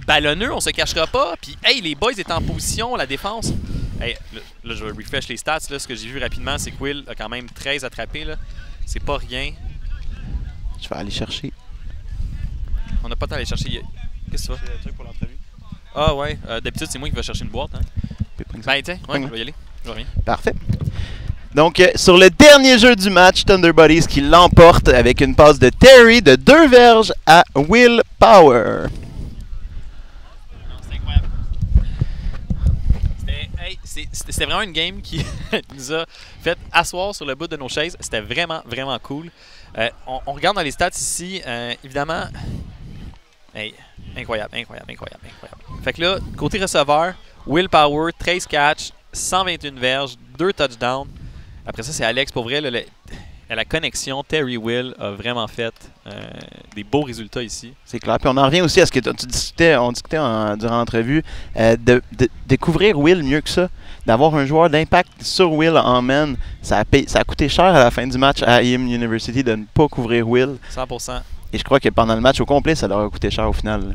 ballonneux, on se cachera pas. Puis, hey, les boys étaient en position, la défense. Hey, là, je refresh les stats. Là. Ce que j'ai vu rapidement, c'est que Will a quand même 13 attrapés. C'est pas rien. Je vais aller chercher. On n'a pas le temps d'aller chercher. Qu'est-ce que tu fais? C'est le truc pour l'entrevue. Ah ouais, d'habitude, c'est moi qui vais chercher une boîte. Hein. Ben, tiens, ouais, je vais y aller. Je reviens. Parfait. Donc, sur le dernier jeu du match, Thunder Bodies qui l'emporte avec une passe de Terry de 2 verges à Will Power. C'est incroyable. C'était vraiment une game qui nous a fait asseoir sur le bout de nos chaises. C'était vraiment, vraiment cool. On regarde dans les stats ici, évidemment. Hey, incroyable. Fait que là, côté receveur, Will Power, 13 catch, 121 verges, 2 touchdowns. Après ça, c'est Alex. Pour vrai, la connexion Terry-Will a vraiment fait des beaux résultats ici. C'est clair. Puis on en revient aussi à ce que on discutait durant l'entrevue, de découvrir Will mieux que ça. D'avoir un joueur d'impact sur Will en man, ça a coûté cher à la fin du match à IM University de ne pas couvrir Will. 100%. Et je crois que pendant le match au complet, ça leur a coûté cher au final. Là.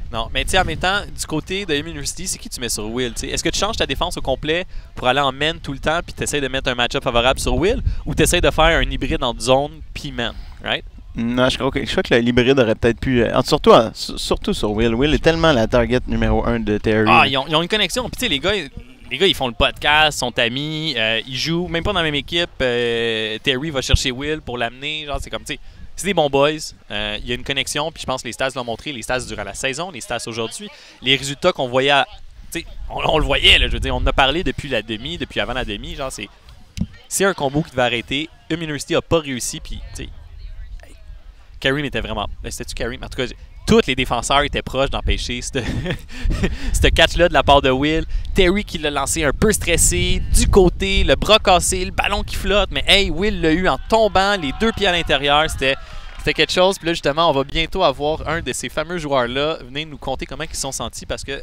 Non, mais tu sais, en même temps, du côté de IM University, c'est qui tu mets sur Will? Est-ce que tu changes ta défense au complet pour aller en man tout le temps puis tu essaies de mettre un match-up favorable sur Will ou tu essaies de faire un hybride en zone puis man, right? Non, je crois que l'hybride aurait peut-être pu... surtout sur Will. Will est tellement la target numéro 1 de Terry. Ah, ils ont une connexion. Puis tu sais, les gars, ils font le podcast, sont amis, ils jouent même pas dans la même équipe. Terry va chercher Will pour l'amener. Genre, c'est comme, tu sais, c'est des bons boys. Il y a une connexion. Puis je pense que les stats l'ont montré. Les stats durant la saison, les stats aujourd'hui. Les résultats qu'on voyait, tu sais, on le voyait, là, je veux dire, on en a parlé depuis avant la demi. Genre, c'est un combo qui devait arrêter. University n'a pas réussi. Puis, tu sais, Kareem était vraiment... C'était-tu Kareem? En tout cas, tous les défenseurs étaient proches d'empêcher ce catch-là de la part de Will. Terry qui l'a lancé un peu stressé, du côté, le bras cassé, le ballon qui flotte. Mais hey, Will l'a eu en tombant, les 2 pieds à l'intérieur. C'était quelque chose. Puis là, justement, on va bientôt avoir un de ces fameux joueurs-là. Venez nous conter comment ils se sont sentis parce que...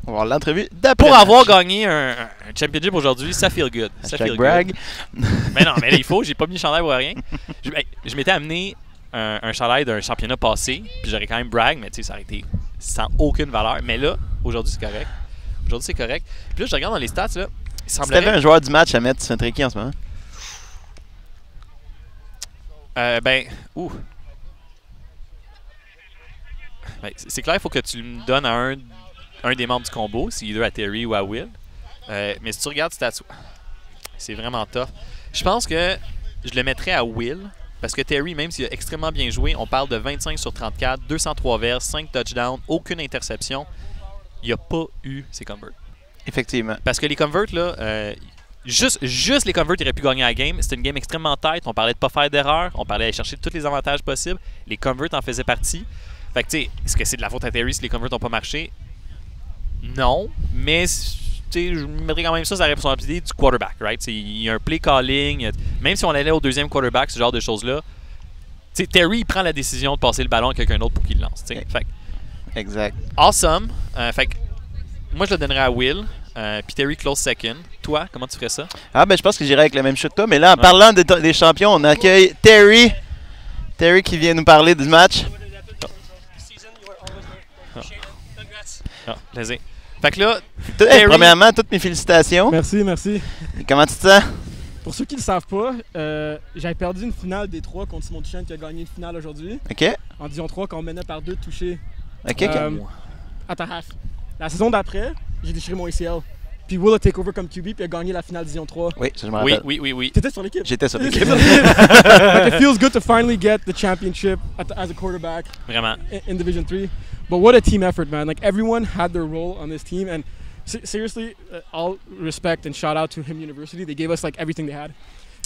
On va voir l'entrevue d'après. Pour avoir gagné un championship aujourd'hui, ça feel good. Ça feel brag. Good. Mais non, mais là, il faut. J'ai pas mis le chandail pour rien. Je m'étais amené un chandail d'un championnat passé, puis j'aurais quand même brag, mais tu sais, ça aurait été sans aucune valeur. Mais là, aujourd'hui, c'est correct. Puis là, je regarde dans les stats, là. Il semblerait... Si t'avais un joueur du match à mettre, tu mettrais qui en ce moment? Ben, c'est clair, il faut que tu me donnes à un des membres du combo, c'est either à Terry ou à Will. Mais si tu regardes stats, c'est vraiment tough. Je pense que je le mettrais à Will. Parce que Terry, même s'il a extrêmement bien joué, on parle de 25 sur 34, 203 verges, 5 touchdowns, aucune interception. Il n'a pas eu ses converts. Effectivement. Parce que les converts, là, juste les converts, il aurait pu gagner la game. C'était une game extrêmement tight. On parlait de ne pas faire d'erreur. On parlait d'aller chercher tous les avantages possibles. Les converts en faisaient partie. Fait que, tu sais, est-ce que c'est de la faute à Terry si les converts n'ont pas marché? Non. Mais... je mettrais quand même ça, la responsabilité du quarterback, right? Il y a un play calling. Même si on allait au deuxième quarterback, ce genre de choses-là, Terry il prend la décision de passer le ballon à quelqu'un d'autre pour qu'il le lance. Fait, exact. Awesome. Fait moi, je le donnerais à Will. Puis Terry close second. Toi, comment tu ferais ça? Ah, ben je pense que j'irais avec le même shoot que toi. Mais là, en parlant des champions, on accueille Terry. Terry qui vient nous parler du match. Plaisir. Fait que là, premièrement, toutes mes félicitations. Merci. Et comment tu te sens? Pour ceux qui ne le savent pas, j'avais perdu une finale des 3 contre Simon Duchesne qui a gagné une finale aujourd'hui. OK. En division 3, quand on menait par 2 touchés. OK. À ta half. La saison d'après, j'ai déchiré mon ACL. Puis Will a take over comme QB puis a gagné la finale division 3. Oui, ça je me rappelle. Oui. T'étais sur l'équipe? J'étais sur l'équipe. Like, it feels good to finally get the championship as a quarterback. Vraiment. In Division 3. But what a team effort, man. Like, everyone had their role on this team. And seriously, all respect and shout out to IM University. They gave us like everything they had.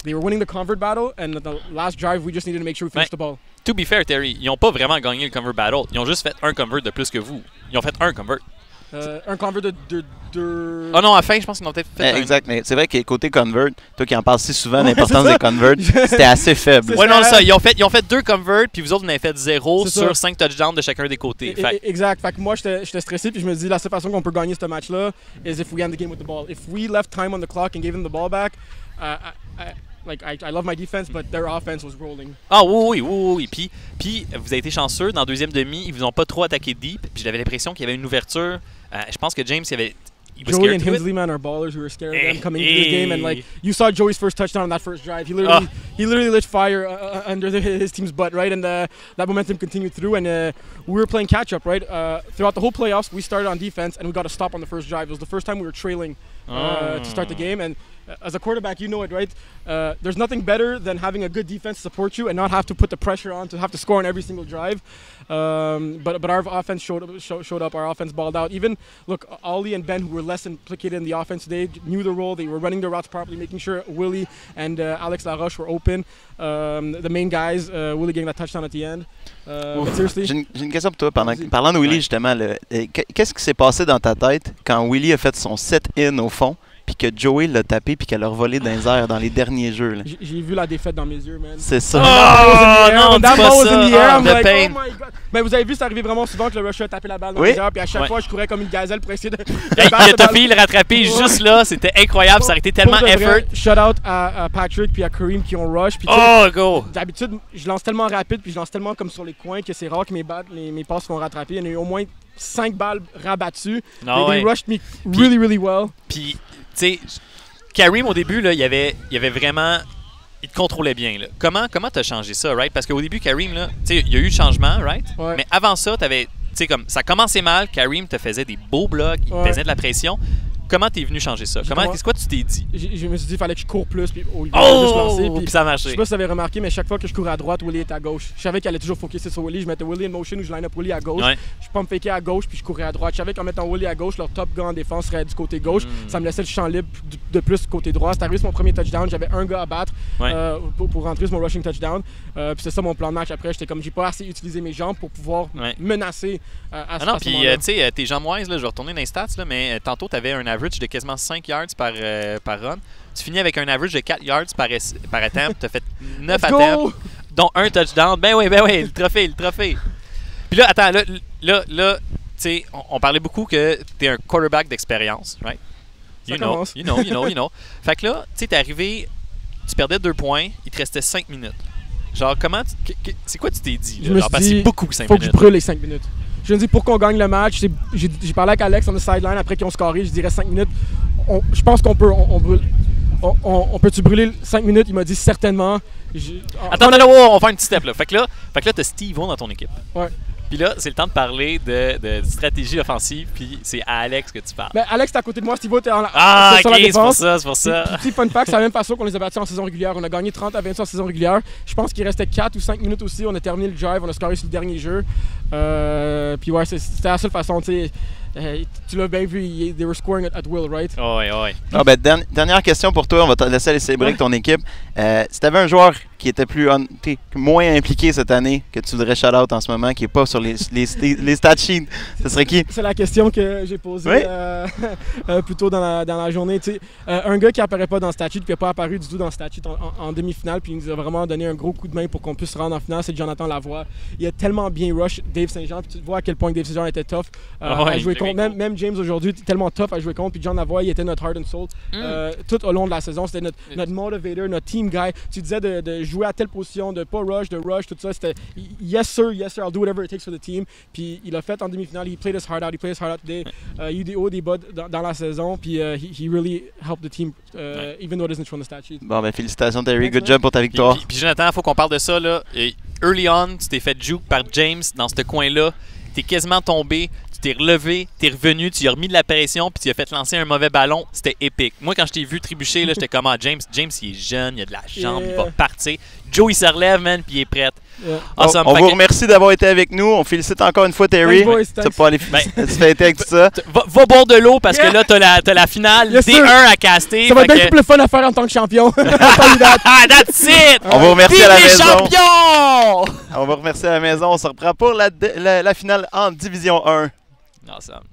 They were winning the convert battle, and the last drive, we just needed to make sure we finished the ball. To be fair, Terry, ils n'ont pas vraiment gagné le convert battle. Ils ont juste fait un convert de plus que vous. Ils ont fait un convert. Un convert de... Ah non, à la fin, je pense qu'ils ont peut-être fait exact, mais c'est vrai que côté convert, toi qui en parles si souvent de l'importance des converts, c'était assez faible. Ouais, non, ça. Ils ont fait 2 converts, puis vous autres, vous en avez fait 0 sur 5 touchdowns de chacun des côtés. Exact. Fait que moi, j'étais stressé, puis je me dis, la seule façon qu'on peut gagner ce match-là is if we end the game with the ball. If we left time on the clock and gave them the ball back, I love my defense, but their offense was rolling. Ah oui. Puis vous avez été chanceux. Dans la deuxième demi, ils vous ont pas trop attaqué deep. Puis j'avais l'impression qu'il y avait une ouverture. Je pense que James, Joey and Hemsley, man, are ballers. We were scared of them coming into this game, and like you saw Joey's first touchdown on that first drive. He literally lit fire under his team's butt, right? And that momentum continued through, and we were playing catch up, right? Throughout the whole playoffs, we started on defense, and we got a stop on the first drive. It was the first time we were trailing to start the game, and as a quarterback, you know it, right? There's nothing better than having a good defense support you and not have to put the pressure on to have to score on every single drive. But our offense showed up. Our offense balled out. Even, look, Ollie and Ben, who were less implicated in the offense today, knew the role. They were running their routes properly, making sure Willie and Alex Laroche were open. The main guys, Willie getting that touchdown at the end. But seriously, j'ai une question pour toi. Parlant de Willie, justement, qu'est-ce qui s'est passé dans ta tête quand Willie a fait son set-in au fond? puis que Joey l'a tapé puis qu'elle a volé dans les airs dans les derniers jeux. Là. J'ai vu la défaite dans mes yeux, man. C'est ça. Oh non, dis pas ça. Like, oh my God. Mais vous avez vu, ça arrivait vraiment souvent que le rusher a tapé la balle dans les airs, puis à chaque fois, je courais comme une gazelle pour essayer de... Il a tapé, le rattraper juste là, c'était incroyable, ça aurait été tellement effort. Shout out à Patrick puis à Kareem qui ont rush. Puis go! D'habitude, je lance tellement rapide puis je lance tellement comme sur les coins que c'est rare que mes passes sont rattrapées. Il y en a eu au moins 5 balles rabattues. They rushed me really well. Puis, tu sais, Kareem au début, là, il y avait vraiment... Il te contrôlait bien. Là. Comment t'as changé ça, right? Parce qu'au début, Kareem, là, il y a eu le changement, right? Ouais. Mais avant ça, t'avais, comme ça commençait mal, Kareem te faisait des beaux blocs, il te faisait de la pression. Comment t'es venu changer ça? Qu'est-ce que tu t'es dit? Je me suis dit qu'il fallait que je cours plus, puis au lieu de juste lancer. Puis ça marchait. Je sais pas si vous avez remarqué, mais chaque fois que je courais à droite, Willie était à gauche. Je savais qu'elle allait toujours focuser sur Willie. Je mettais Willie in motion ou je line up Willie à gauche. Ouais. Je pump faker à gauche, puis je courais à droite. Je savais qu'en mettant Willie à gauche, leur top gars en défense serait du côté gauche. Ça me laissait le champ libre de plus du côté droit. C'est arrivé sur mon premier touchdown. J'avais un gars à battre pour rentrer sur mon rushing touchdown. Puis c'est ça mon plan de match après. J'étais comme, j'ai pas assez utilisé mes jambes pour pouvoir menacer à ce moment-là. Puis, tu sais, tes jambes wise, là, je vais retourner dans les stats, là, mais tantôt, tu avais un average de quasiment 5 yards par run. Tu finis avec un average de 4 yards par attempt. Tu as fait 9 attempts, dont un touchdown. Ben oui, le trophée. Puis là, attends, là tu sais, on parlait beaucoup que tu es un quarterback d'expérience, right? You know. Fait que là, tu sais, t'es arrivé, tu perdais 2 points, il te restait 5 minutes. Genre, c'est quoi tu t'es dit? Je me suis dit, c'est beaucoup 5 minutes. Faut que je brûle les 5 minutes. Je me dis, pour qu'on gagne le match, j'ai parlé avec Alex on the sideline après qu'ils ont scoré, je dirais 5 minutes. Je pense qu'on peut, on brûle. On peut-tu brûler 5 minutes? Il m'a dit certainement. Attends, on va faire un petit step là. Fait que là, t'as Steve-O dans ton équipe. Ouais. Puis là, c'est le temps de parler de stratégie offensive, puis c'est à Alex que tu parles. Ben, Alex, t'es à côté de moi, Steve-O, t'es sur la défense. C'est pour ça. Puis, fun fact, c'est la même façon qu'on les a battus en saison régulière. On a gagné 30-28 en saison régulière. Je pense qu'il restait 4 ou 5 minutes aussi. On a terminé le drive, on a scoré sur le dernier jeu. Puis ouais, c'était la seule façon, tu sais. Tu l'as bien vu, they were scoring at will, right? Ouais. Ah, ben, dernière question pour toi, on va te laisser aller célébrer avec ton équipe. Si tu avais un joueur qui était moins impliqué cette année, que tu voudrais shout-out en ce moment, qui n'est pas sur les stat sheets, ce serait qui? C'est la question que j'ai posée plus tôt dans la journée. Un gars qui n'apparaît pas dans le stat sheet, qui n'a pas apparu du tout dans le stat sheet en demi-finale, puis il nous a vraiment donné un gros coup de main pour qu'on puisse se rendre en finale, c'est Jonathan Lavoie. Il a tellement bien rush Dave Saint-Jean, puis tu vois à quel point Dave Saint-Jean était tough à jouer contre. Même James aujourd'hui, tellement tough à jouer contre, puis John Lavoie, il était notre heart and soul tout au long de la saison. C'était notre motivator, notre team guy. Tu disais de jouer à telle position, de pas rush, de rush, tout ça. C'était yes sir, I'll do whatever it takes for the team. Puis il a fait en demi-finale, he played his heart out today. Il y a eu des hauts, des bas dans la saison, puis he really helped the team, even though it isn't from the stat sheet. Bon, ben félicitations Terry, good job pour ta victoire. Puis Jonathan, il faut qu'on parle de ça, là. Early on, tu t'es fait juke par James dans ce coin-là. T'es quasiment tombé, tu t'es relevé, t'es revenu, tu lui as remis de la pression, puis tu as fait lancer un mauvais ballon. C'était épique. Moi, quand je t'ai vu trébucher, là, j'étais comme James, il est jeune, il a de la jambe, il va partir. Joe, il se relève, man, puis il est prêt. Awesome. On vous remercie d'avoir été avec nous. On félicite encore une fois Terry. Tu vas pas aller se fêter avec tout ça. Va boire de l'eau parce que là, t'as la finale D1 à caster. Ça va être bien plus le fun à faire en tant que champion. That's it! On vous remercie à la maison. Champions! On vous remercie à la maison. On se reprend pour la finale en Division 1. Awesome.